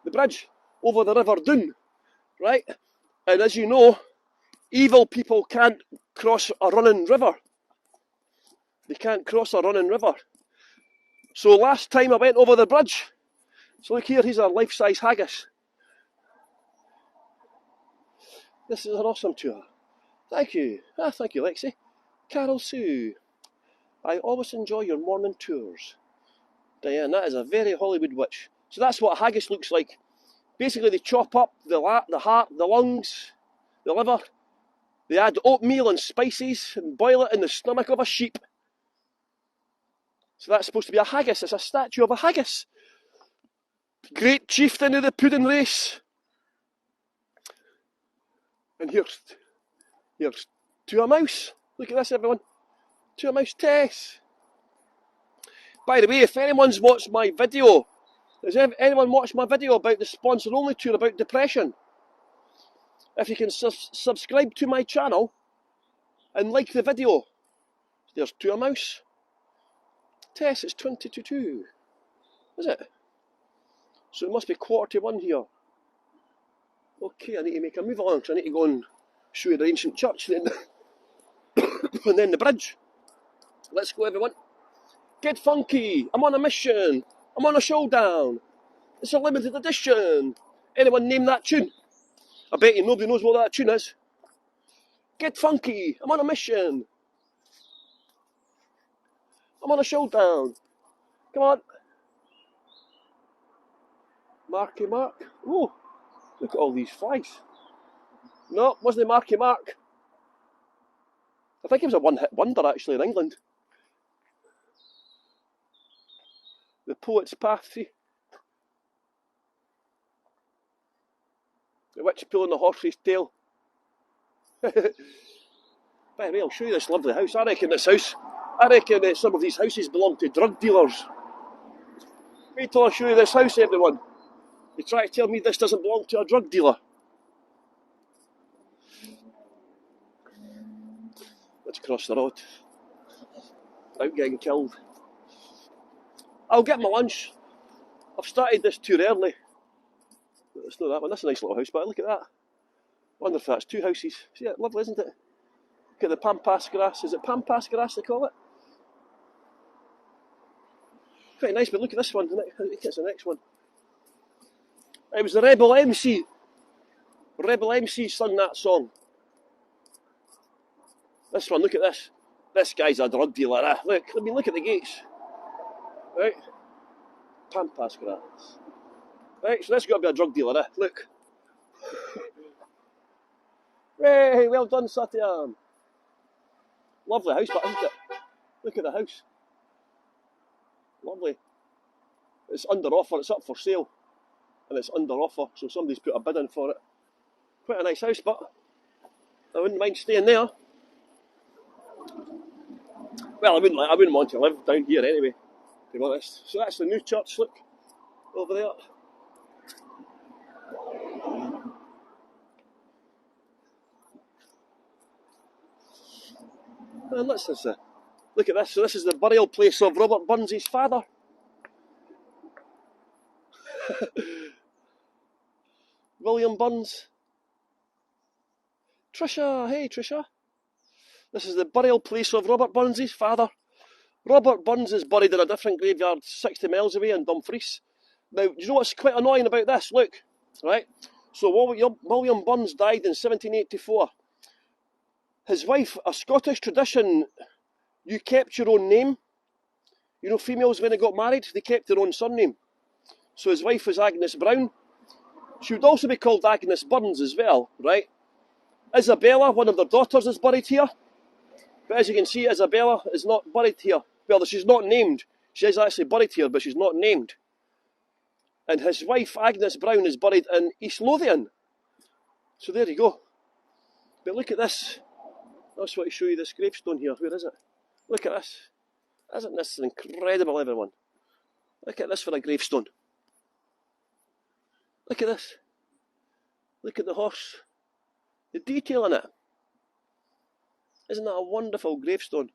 the bridge over the River Doon, right? And as you know, evil people can't cross a running river. They can't cross a running river. So last time I went over the bridge, so look here, here's a life-size haggis. This is an awesome tour. Thank you. Thank you, Lexi. Carol Sue. I always enjoy your morning tours. Diane, that is a very Hollywood witch. So that's what a haggis looks like. Basically, they chop up the heart, the lungs, the liver. They add oatmeal and spices and boil it in the stomach of a sheep. So that's supposed to be a haggis. It's a statue of a haggis. Great chieftain of the pudding race. And here's to a mouse. Look at this, everyone. To a mouse, Tess. By the way, if anyone's watched my video, has anyone watched my video about the sponsor-only tour about depression? if you can subscribe to my channel and like the video. There's two a mouse. Tess, it's 20 to 2. Is it? So it must be 1:45 here. Okay, I need to make a move along, so I need to go and show you the ancient church then. And then the bridge. Let's go, everyone. Get funky. I'm on a mission. I'm on a showdown. It's a limited edition. Anyone name that tune? I bet you nobody knows what that tune is. Get funky. I'm on a mission. I'm on a showdown. Come on. Marky Mark. Oh, look at all these flags. No, wasn't it Marky Mark? I think he was a one-hit wonder actually in England. The Poet's Path. The witch pulling the horse's tail. By the way, I'll show you this lovely house. I reckon some of these houses belong to drug dealers. Wait till I show you this house, everyone. You try to tell me this doesn't belong to a drug dealer. Let's cross the road. Without getting killed. I'll get my lunch. I've started this too early. It's not that one. That's a nice little house, but look at that. Wonder if that's two houses. See it? Lovely, isn't it? Look at the pampas grass. Is it pampas grass they call it? Quite nice, but look at this one. I think it's the next one. It was the Rebel MC. Rebel MC sung that song. This one, look at this. This guy's a drug dealer. Look at the gates. Right? Pampas grass. Right, so this got to be a drug dealer, Look. Hey, well done, Satyam. Lovely house, but isn't it? Look at the house. Lovely. It's under offer, it's up for sale. And it's under offer, so somebody's put a bid in for it. Quite a nice house, but I wouldn't mind staying there. Well, I wouldn't want to live down here anyway, to be honest. So that's the new church, look, over there. And look at this. So this is the burial place of Robert Burns' father. William Burns. Trisha, hey Trisha. This is the burial place of Robert Burns' father. Robert Burns is buried in a different graveyard 60 miles away in Dumfries. Now, do you know what's quite annoying about this? Look, right? So William Burns died in 1784. His wife, a Scottish tradition, you kept your own name. You know, females, when they got married, they kept their own surname. So his wife was Agnes Brown. She would also be called Agnes Burns as well, right? Isabella, one of their daughters, is buried here. But as you can see, Isabella is not buried here. Well, she's not named. She is actually buried here, but she's not named. And his wife, Agnes Brown, is buried in East Lothian. So there you go. But look at this. I just want to show you this gravestone here. Where is it? Look at this. Isn't this incredible, everyone? Look at this for a gravestone. Look at this. Look at the horse. The detail in it. Isn't that a wonderful gravestone?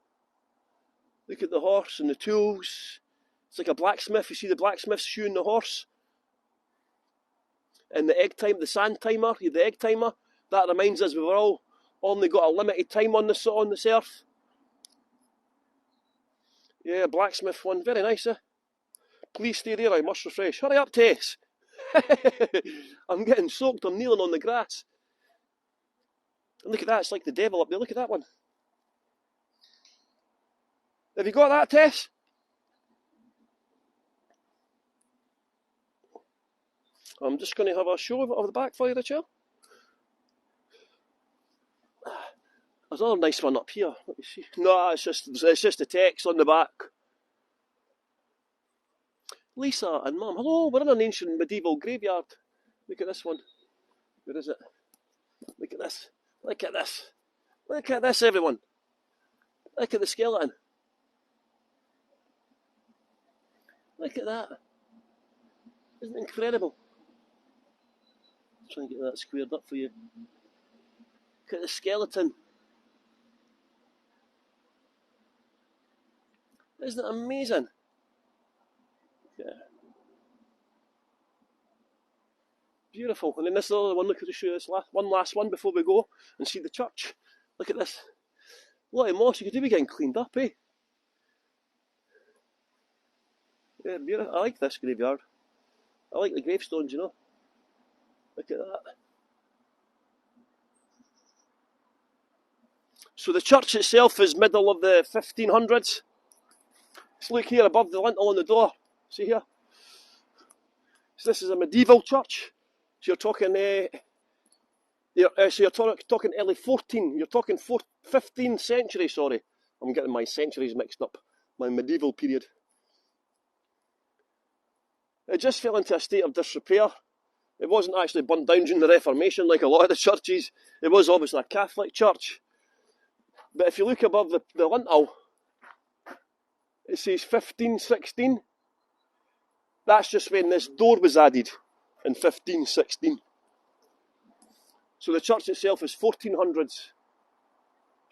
Look at the horse and the tools. It's like a blacksmith. You see the blacksmith shoeing the horse. And the egg time, the sand timer, the egg timer. That reminds us we've all only got a limited time on this earth. Yeah, blacksmith one. Very nice, Please stay there, I must refresh. Hurry up, Tess. I'm getting soaked. I'm kneeling on the grass. And look at that. It's like the devil up there. Look at that one. Have you got that, Tess? I'm just going to have a show of the back for you, Richard. There's another nice one up here. Let me see. No, it's just the text on the back. Lisa and Mum. Hello, we're in an ancient medieval graveyard. Look at this one. Where is it? Look at this. Look at this. Look at this, everyone. Look at the skeleton. Look at that. Isn't it incredible? Try and get that squared up for you. Look at the skeleton. Isn't it amazing? Yeah. Beautiful. And then this other one, look at the show this last one before we go and see the church. Look at this. A lot of moss, you could be getting cleaned up, eh? Yeah, beautiful. I like this graveyard. I like the gravestones, you know. Look at that. So the church itself is middle of the 1500s. Let's look here above the lintel on the door. See here? So this is a medieval church. So you're talking, talking early 15th century, sorry. I'm getting my centuries mixed up. My medieval period. It just fell into a state of disrepair. It wasn't actually burnt down during the Reformation like a lot of the churches. It was obviously a Catholic church. But if you look above the lintel, it says 1516. That's just when this door was added in 1516. So the church itself is 1400s.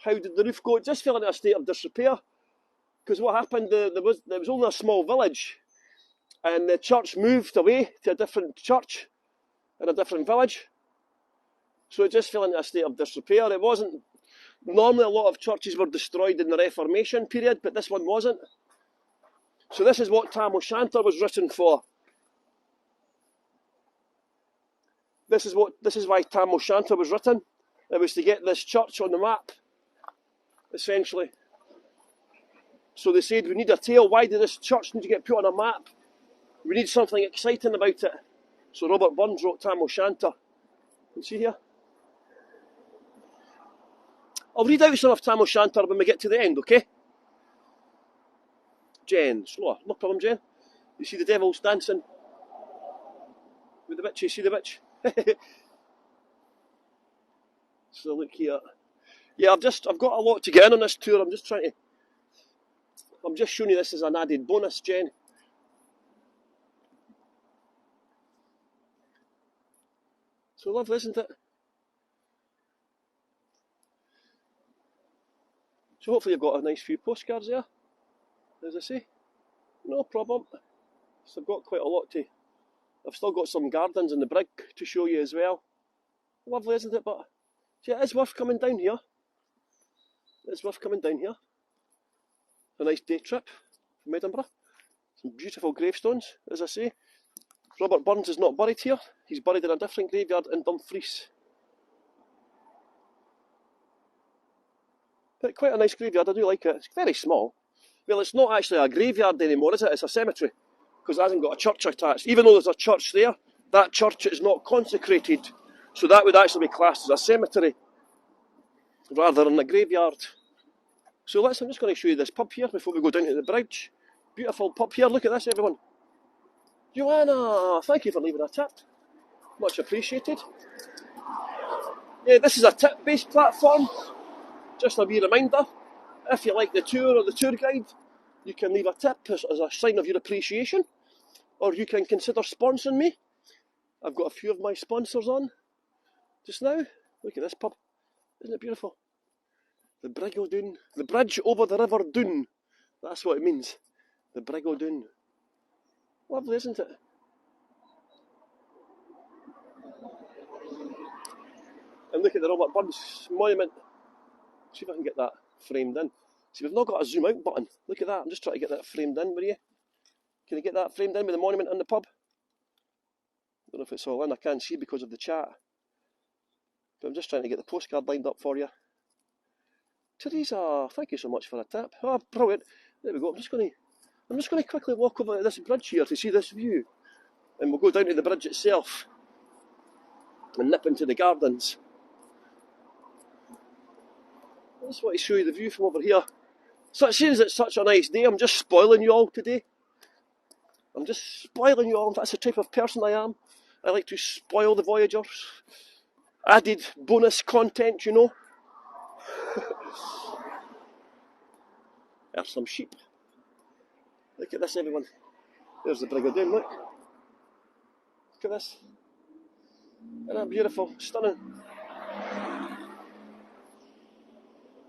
How did the roof go? It just fell into a state of disrepair. Because what happened, there was only a small village, and the church moved away to a different church in a different village. So it just fell into a state of disrepair. It wasn't. Normally a lot of churches were destroyed in the Reformation period, but this one wasn't. So this is what Tam O'Shanter was written for. This is why Tam O'Shanter was written. It was to get this church on the map, essentially. So they said, we need a tale. Why did this church need to get put on a map? We need something exciting about it. So Robert Burns wrote Tam O'Shanter. You see here? I'll read out some of Tam O'Shanter when we get to the end, okay? Jen, slower. No problem, Jen. You see the devils dancing with the witch? You see the witch? So look here. Yeah, I've got a lot to get in on this tour. I'm just showing you this as an added bonus, Jen. So lovely, isn't it? So hopefully you've got a nice few postcards there, as I say. No problem. So I've got quite a lot to. I've still got some gardens in the brig to show you as well. Lovely, isn't it? But yeah, it is worth coming down here. It's worth coming down here. A nice day trip from Edinburgh. Some beautiful gravestones, as I say. Robert Burns is not buried here. He's buried in a different graveyard in Dumfries. But quite a nice graveyard, I do like it. It's very small. Well, it's not actually a graveyard anymore, is it? It's a cemetery. Because it hasn't got a church attached. Even though there's a church there, that church is not consecrated. So that would actually be classed as a cemetery rather than a graveyard. So I'm just going to show you this pub here before we go down to the bridge. Beautiful pub here. Look at this, everyone. Joanna, thank you for leaving a tip. Much appreciated. Yeah, this is a tip-based platform. Just a wee reminder, if you like the tour or the tour guide, you can leave a tip as a sign of your appreciation, or you can consider sponsoring me. I've got a few of my sponsors on just now. Look at this pub. Isn't it beautiful? The Brigadoon. The bridge over the River Doon. That's what it means. The Brigadoon. Lovely, isn't it? And look at the Robert Burns monument. See if I can get that framed in. See, we've not got a zoom out button. Look at that. I'm just trying to get that framed in, will you? Can you get that framed in with the monument and the pub? I don't know if it's all in. I can't see because of the chat. But I'm just trying to get the postcard lined up for you. Teresa, thank you so much for a tip. Oh, brilliant. There we go. I'm just going to quickly walk over to this bridge here to see this view. And we'll go down to the bridge itself and nip into the gardens. I just want to show you the view from over here. So it seems it's such a nice day. I'm just spoiling you all today. I'm just spoiling you all. That's the type of person I am. I like to spoil the voyagers. Added bonus content, you know. There's some sheep. Look at this, everyone. There's the Brigadoon, look. Look at this. Isn't that beautiful? Stunning.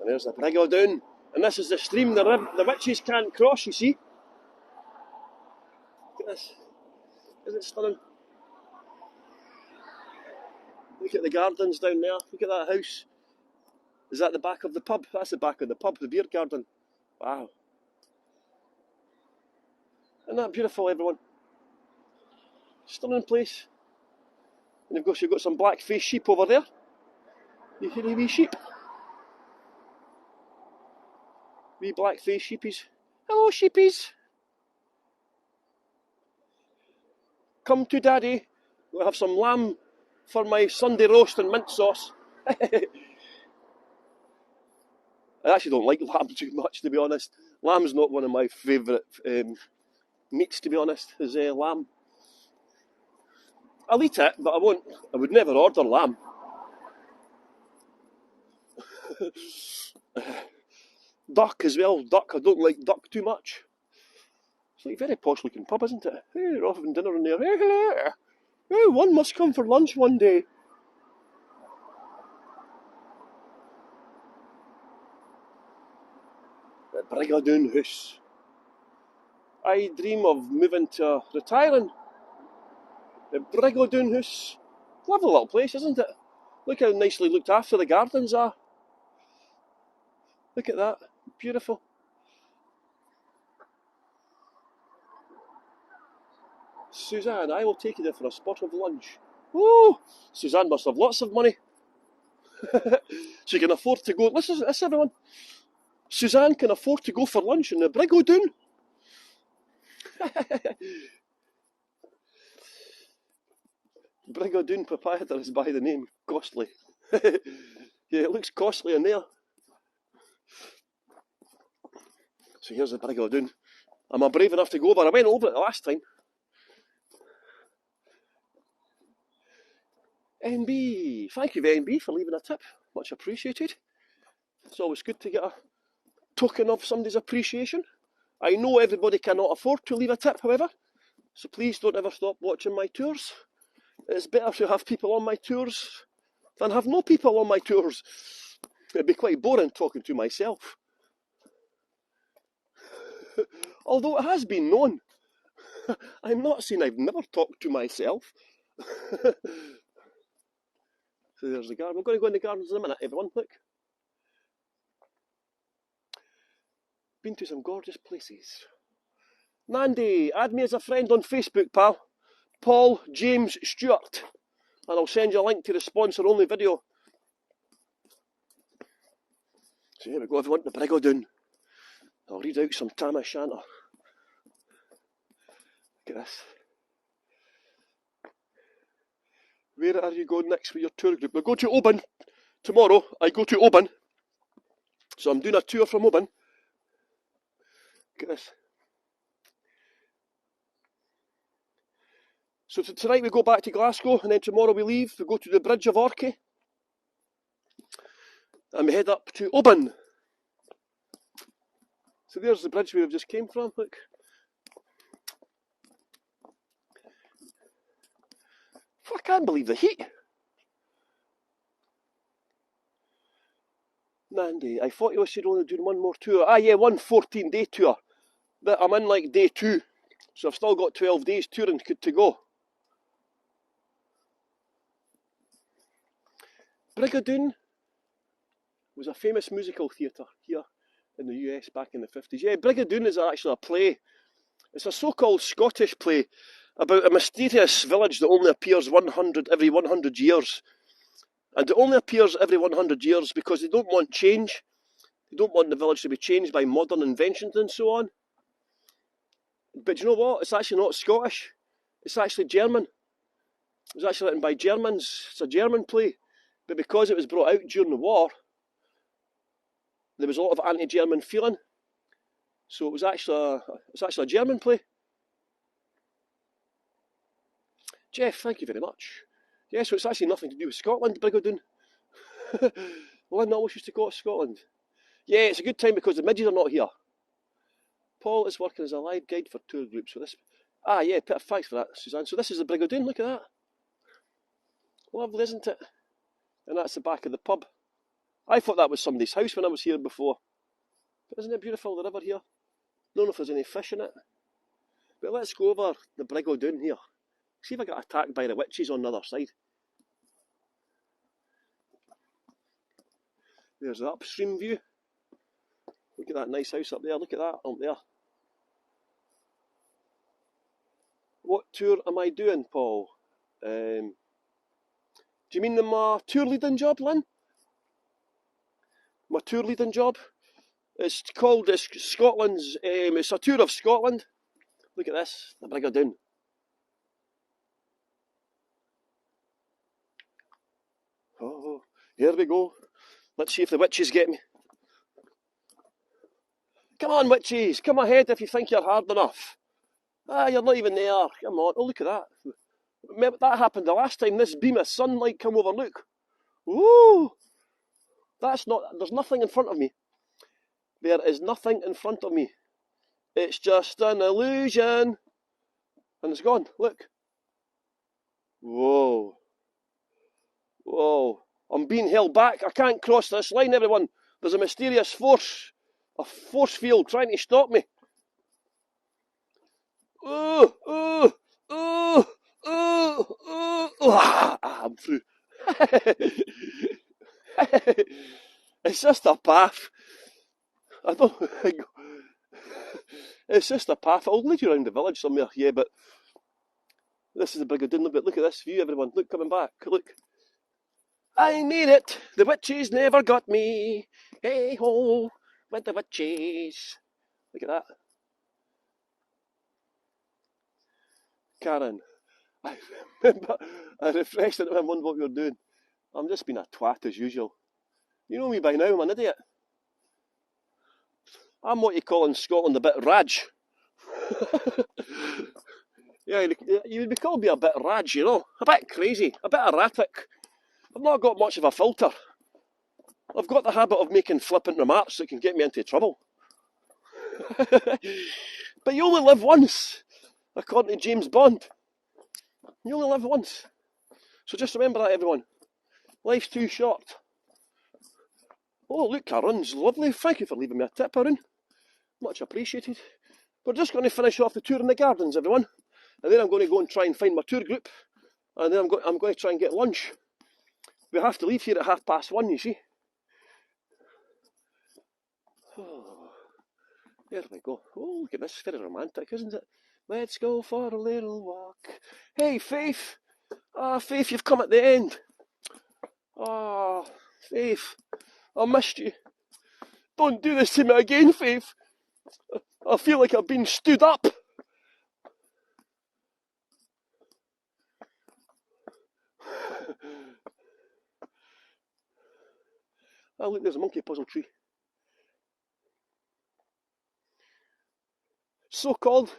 And there's the Brigadoon. And this is the stream the witches can't cross, you see. Look at this. Isn't it stunning? Look at the gardens down there. Look at that house. Is that the back of the pub? That's the back of the pub, the beer garden. Wow. Isn't that beautiful, everyone? Stunning place. And of course you've got some black-faced sheep over there. You hear the wee sheep? Wee black-faced sheepies. Hello, sheepies. Come to daddy. We'll have some lamb for my Sunday roast and mint sauce. I actually don't like lamb too much, to be honest. Lamb's not one of my favourite meats, to be honest, is lamb. I'll eat it, but I would never order lamb. Duck as well. Duck, I don't like duck too much. It's like a very posh looking pub, isn't it? Hey, they're off having dinner in there. Hey, hello. Hey, one must come for lunch one day. The Brigadoon house. I dream of moving to retiring. The Brigadoon house. Lovely little place, isn't it? Look how nicely looked after the gardens are. Look at that. Beautiful. Suzanne, I will take you there for a spot of lunch. Oh, Suzanne must have lots of money. She can afford to go. Listen to this, everyone. Suzanne can afford to go for lunch in the Brigadoon. Brigadoon proprietor is by the name Costly. Yeah, it looks costly in there. So here's the Brigadoon. Am I brave enough to go over? I went over it the last time. NB, thank you NB for leaving a tip, much appreciated. It's always good to get a token of somebody's appreciation. I know everybody cannot afford to leave a tip, however, so please don't ever stop watching my tours. It's better to have people on my tours than have no people on my tours. It'd be quite boring talking to myself. Although it has been known. I'm not saying I've never talked to myself. So there's the garden. We're going to go in the gardens in a minute, everyone. Look. Been to some gorgeous places. Mandy, add me as a friend on Facebook, pal. Paul James Stewart. And I'll send you a link to the sponsor-only video. So here we go, everyone, the Brigadoon. I'll read out some Tam O'Shanter. Look at this. Where are you going next with your tour group? We'll go to Oban tomorrow. I go to Oban. So I'm doing a tour from Oban. Look at this. So tonight we go back to Glasgow, and then tomorrow we leave. We go to the Bridge of Orchy. And we head up to Oban. So there's the bridge where we just came from, look. I can't believe the heat. Mandy, I thought you said only doing one more tour. Ah yeah, one 14-day tour. But I'm in like day 2. So I've still got 12 days touring to go. Brigadoon was a famous musical theatre here in the US back in the 50s. Yeah, Brigadoon is actually a play. It's a so-called Scottish play about a mysterious village that only appears every 100 years. And it only appears every 100 years because they don't want change. They don't want the village to be changed by modern inventions and so on. But you know what? It's actually not Scottish. It's actually German. It was actually written by Germans. It's a German play. But because it was brought out during the war, there was a lot of anti-German feeling. So it was actually a German play. Jeff, thank you very much. Yeah, so it's actually nothing to do with Scotland, Brigadoon. Lynn always used to go to Scotland. Yeah, it's a good time because the midges are not here. Paul is working as a live guide for tour groups. So this, yeah, thanks for that, Suzanne. So this is the Brigadoon, look at that. Lovely, isn't it? And that's the back of the pub. I thought that was somebody's house when I was here before. But isn't it beautiful, the river here? Don't know if there's any fish in it. But let's go over the Brigadoon here. See if I get attacked by the witches on the other side. There's the upstream view. Look at that nice house up there. Look at that up there. What tour am I doing, Paul? Do you mean my tour leading job, Lynn? My tour leading job? It's called Scotland's. It's a tour of Scotland. Look at this, the Brigadoon. Oh, here we go. Let's see if the witches get me. Come on, witches, come ahead if you think you're hard enough. Ah, you're not even there. Come on. Oh, look at that. Remember, that happened the last time this beam of sunlight come over. Look. Ooh. That's not. There's nothing in front of me. There is nothing in front of me. It's just an illusion. And it's gone. Look. Whoa. Whoa. I'm being held back. I can't cross this line, everyone. There's a mysterious force. A force field trying to stop me. I'm through. It's just a path. I don't. It's just a path. I'll lead you around the village somewhere. Yeah, but this is the Brigadoon. But look at this view, everyone. Look, coming back. Look. I made it. The witches never got me. Hey ho, with the witches. Look at that. Karen, I remember I refreshed it and I wondered what we were doing. I'm just being a twat as usual. You know me by now, I'm an idiot. I'm what you call in Scotland a bit raj. Yeah, you would be called me a bit raj, you know. A bit crazy, a bit erratic. I've not got much of a filter. I've got the habit of making flippant remarks that can get me into trouble. But you only live once, according to James Bond. You only live once. So just remember that, everyone. Life's too short. Oh, look, Arun's lovely. Thank you for leaving me a tip, Arun. Much appreciated. We're just going to finish off the tour in the gardens, everyone. And then I'm going to go and try and find my tour group. And then I'm going to try and get lunch. We have to leave here at 1:30, you see. Oh, there we go. Oh, look at this. Very romantic, isn't it? Let's go for a little walk. Hey, Faith. Ah, Faith, you've come at the end. Ah, Faith, I missed you. Don't do this to me again, Faith. I feel like I've been stood up. Oh, look, there's a monkey puzzle tree. So called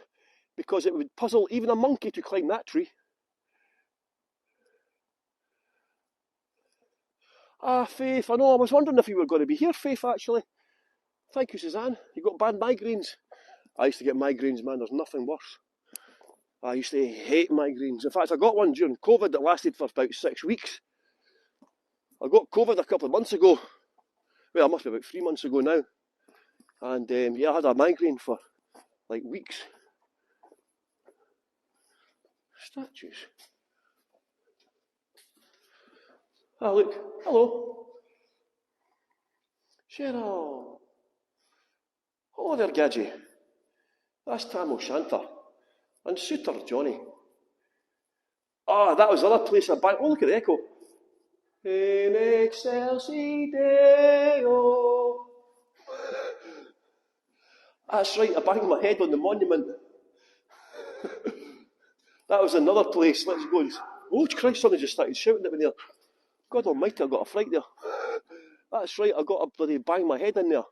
because it would puzzle even a monkey to climb that tree. Ah, Faith, I know, I was wondering if you were going to be here, Faith, actually. Thank you, Suzanne. You got bad migraines. I used to get migraines, man, there's nothing worse. I used to hate migraines. In fact, I got one during COVID that lasted for about 6 weeks. I got COVID a couple of months ago. Well, it must be about 3 months ago now. And yeah, I had a migraine for like weeks. Statues. Ah, look. Hello. Cheryl. Hello there, Gadgie. That's Tam O'Shanter. And Suitor Johnny. Ah, that was the other place I banged. Oh, look at the echo. In excelsi Deo. That's right, I banged my head on the monument. That was another place. Let's go. Oh, Christ, somebody just started shouting at me there. God almighty, I got a fright there. That's right, I got a bloody bang my head in there.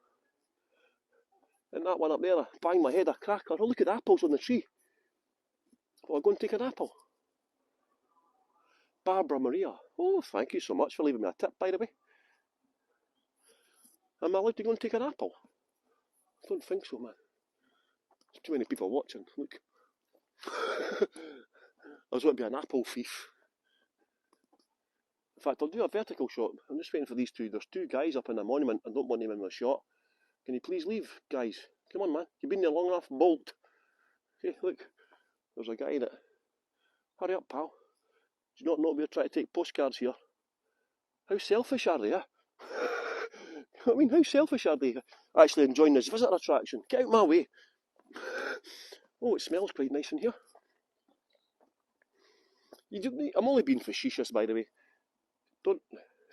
And that one up there, I banged my head a cracker. Oh, look at the apples on the tree. Oh, I'll go and take an apple. Barbara Maria. Oh, thank you so much for leaving me a tip, by the way. Am I allowed to go and take an apple? I don't think so, man. There's too many people watching. Look. I was going to be an apple thief. In fact, I'll do a vertical shot. I'm just waiting for these two. There's two guys up in the monument. I don't want them in the shot. Can you please leave, guys? Come on, man. You've been there long enough. Bolt. Hey, look. There's a guy in it. Hurry up, pal. Do you not know we're trying to take postcards here? How selfish are they, eh? I mean, how selfish are they? Actually enjoying this visitor attraction. Get out my way. Oh, it smells quite nice in here. I'm only being facetious, by the way. Don't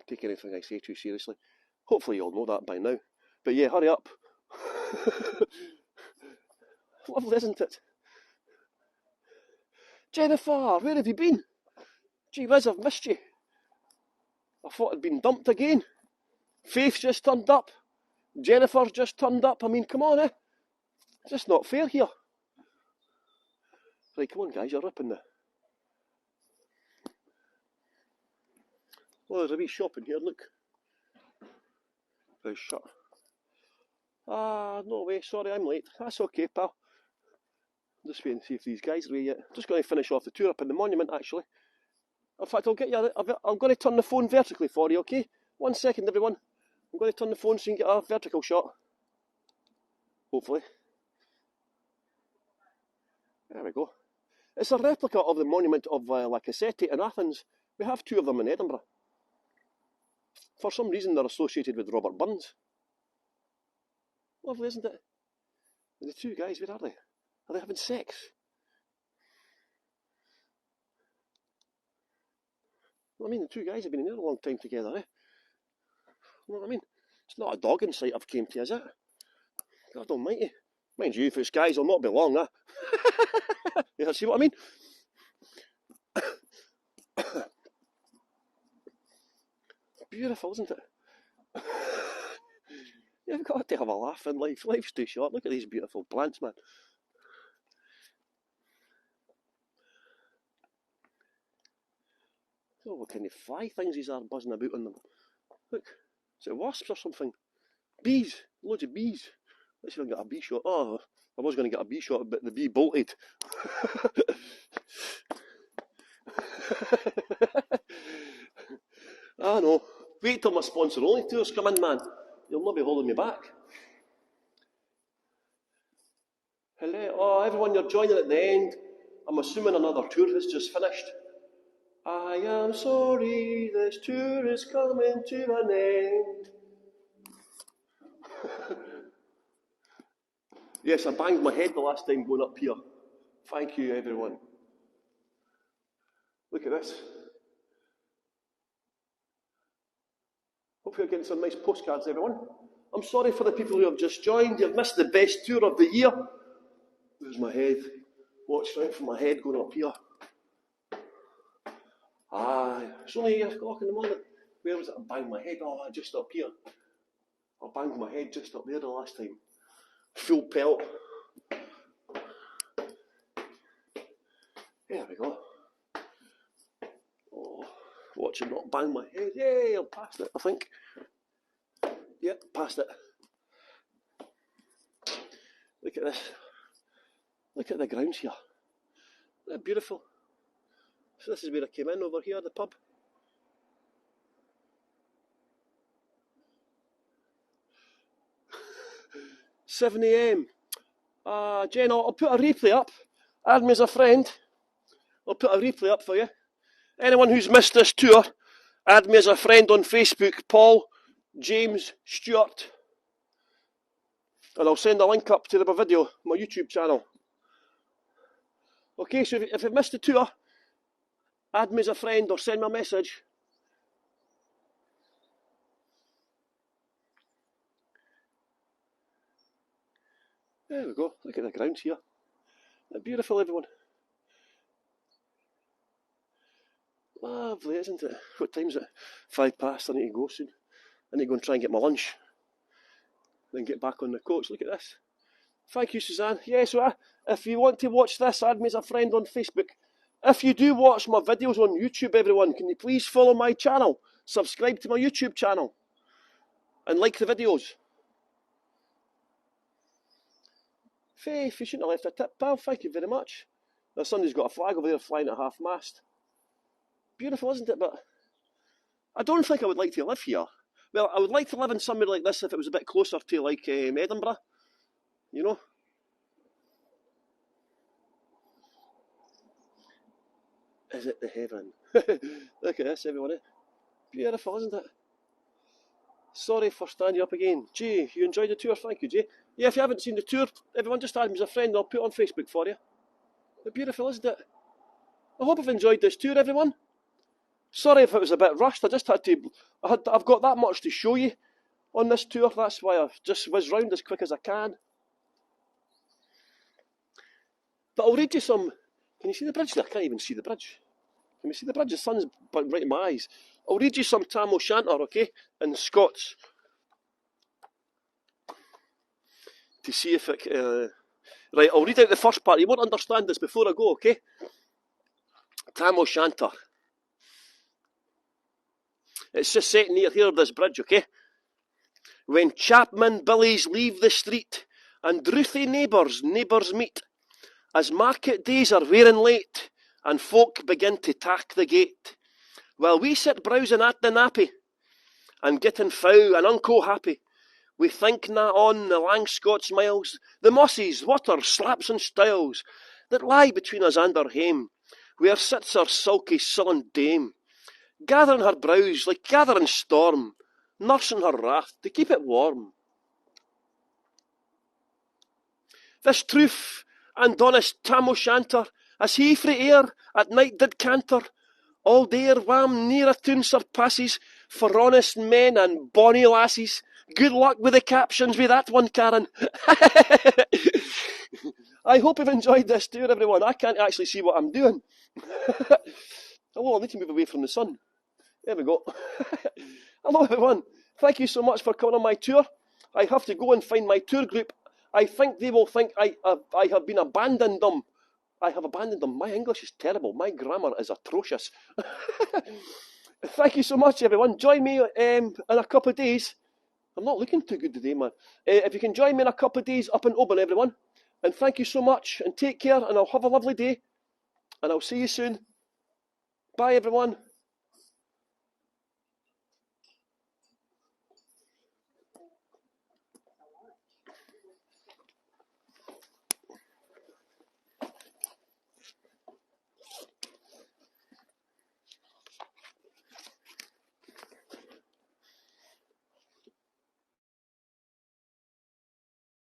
take anything I say too seriously. Hopefully you all know that by now. But yeah, hurry up. Lovely, isn't it? Jennifer, where have you been? Gee whiz, I've missed you. I thought I'd been dumped again. Faith's just turned up. Jennifer's just turned up. I mean, come on, eh? It's just not fair here. Right, come on, guys, you're ripping the... Well, there's a wee shop in here, look. It's shut. Ah, no way, sorry, I'm late. That's okay, pal. Just waiting to see if these guys are away yet. Just going to finish off the tour up in the monument, actually. In fact, I'll get you. I'm going to turn the phone vertically for you, okay? 1 second, everyone. I'm going to turn the phone so you can get a vertical shot. Hopefully. There we go. It's a replica of the monument of La Cassette in Athens. We have two of them in Edinburgh. For some reason, they're associated with Robert Burns. Lovely, isn't it? And the two guys, where are they? Are they having sex? Well, I mean, the two guys have been in there a long time together, eh? You know what I mean? It's not a dog in sight I've came to, is it? God almighty. Mind you, if it's guys, I'll not be long, eh? You see what I mean? Beautiful, isn't it? You've got to have a laugh in life. Life's too short. Look at these beautiful plants, man. Oh, what kind of fly things these are buzzing about on them? Look, is it wasps or something? Bees, loads of bees. Let's see if I can get a bee shot. Oh, I was going to get a bee shot, but the bee bolted. I know. Wait till my sponsor only tours come in, man. You'll not be holding me back. Hello, oh, everyone, you're joining at the end. I'm assuming another tour has just finished. I am sorry, this tour is coming to an end. Yes, I banged my head the last time going up here. Thank you, everyone. Look at this. Hope you're getting some nice postcards, everyone. I'm sorry for the people who have just joined. You've missed the best tour of the year. There's my head. Watch out for my head going up here. It's only 8 o'clock in the morning. Where was it? I banged my head. Oh, just up here. I banged my head just up there the last time. Full pelt. There we go. Oh, watch it not bang my head. Yay, I passed it, I think. Yep, passed it. Look at this. Look at the grounds here. They're beautiful. So this is where I came in over here, the pub. £7 AM. Jen, I'll put a replay up. Add me as a friend. I'll put a replay up for you. Anyone who's missed this tour, add me as a friend on Facebook, Paul James Stewart. And I'll send a link up to the video, my YouTube channel. Okay, so if you've missed the tour, add me as a friend or send me a message. There we go. Look at the grounds here. They're beautiful, everyone. Lovely, isn't it? What time is it? 5 past. I need to go soon. I need to go and try and get my lunch. Then get back on the coach. Look at this. Thank you, Suzanne. Yeah, so if you want to watch this, add me as a friend on Facebook. If you do watch my videos on YouTube, everyone, can you please follow my channel? Subscribe to my YouTube channel. And like the videos. Faith, you shouldn't have left a tip, pal. Thank you very much. Now, somebody's got a flag over there flying at half-mast. Beautiful, isn't it? But I don't think I would like to live here. Well, I would like to live in somewhere like this if it was a bit closer to, like, Edinburgh, you know. Is it the heaven? Look at this, everyone. Beautiful, isn't it? Sorry for standing up again. Jay, you enjoyed the tour? Thank you, Jay. Yeah, if you haven't seen the tour, everyone just add me as a friend and I'll put it on Facebook for you. But beautiful, isn't it? I hope you've enjoyed this tour, everyone. Sorry if it was a bit rushed. I just had to... I've got that much to show you on this tour. That's why I've just whizzed round as quick as I can. But I'll read you some... Can you see the bridge there? I can't even see the bridge. Can you see the bridge? The sun's right in my eyes. I'll read you some Tam O'Shanter, okay, in Scots, to see if it... Right, I'll read out the first part. You won't understand this before I go, okay? Tam O'Shanter. It's just set near here, this bridge, okay? When chapmen billies leave the street, and drouthy neighbours meet, as market days are wearing late, and folk begin to tack the gate, while we sit browsing at the nappy, and getting foul and unco happy, we think na on the lang Scots miles, the mosses, waters, slaps and stiles, that lie between us and our hame, where sits our sulky, sullen dame, gathering her brows like gathering storm, nursing her wrath to keep it warm. This truth and honest Tam O'Shanter, as he frae air at night did canter, all dare wham near a tune surpasses for honest men and bonny lasses. Good luck with the captions with that one, Karen. I hope you've enjoyed this tour, everyone. I can't actually see what I'm doing. Oh, I need to move away from the sun. There we go. Hello, everyone. Thank you so much for coming on my tour. I have to go and find my tour group. I think they will think I have been abandoned them. I have abandoned them. My English is terrible. My grammar is atrocious. Thank you so much, everyone. Join me in a couple of days. I'm not looking too good today, man. If you can join me in a couple of days up in Oban, everyone. And thank you so much. And take care. And I'll have a lovely day. And I'll see you soon. Bye, everyone.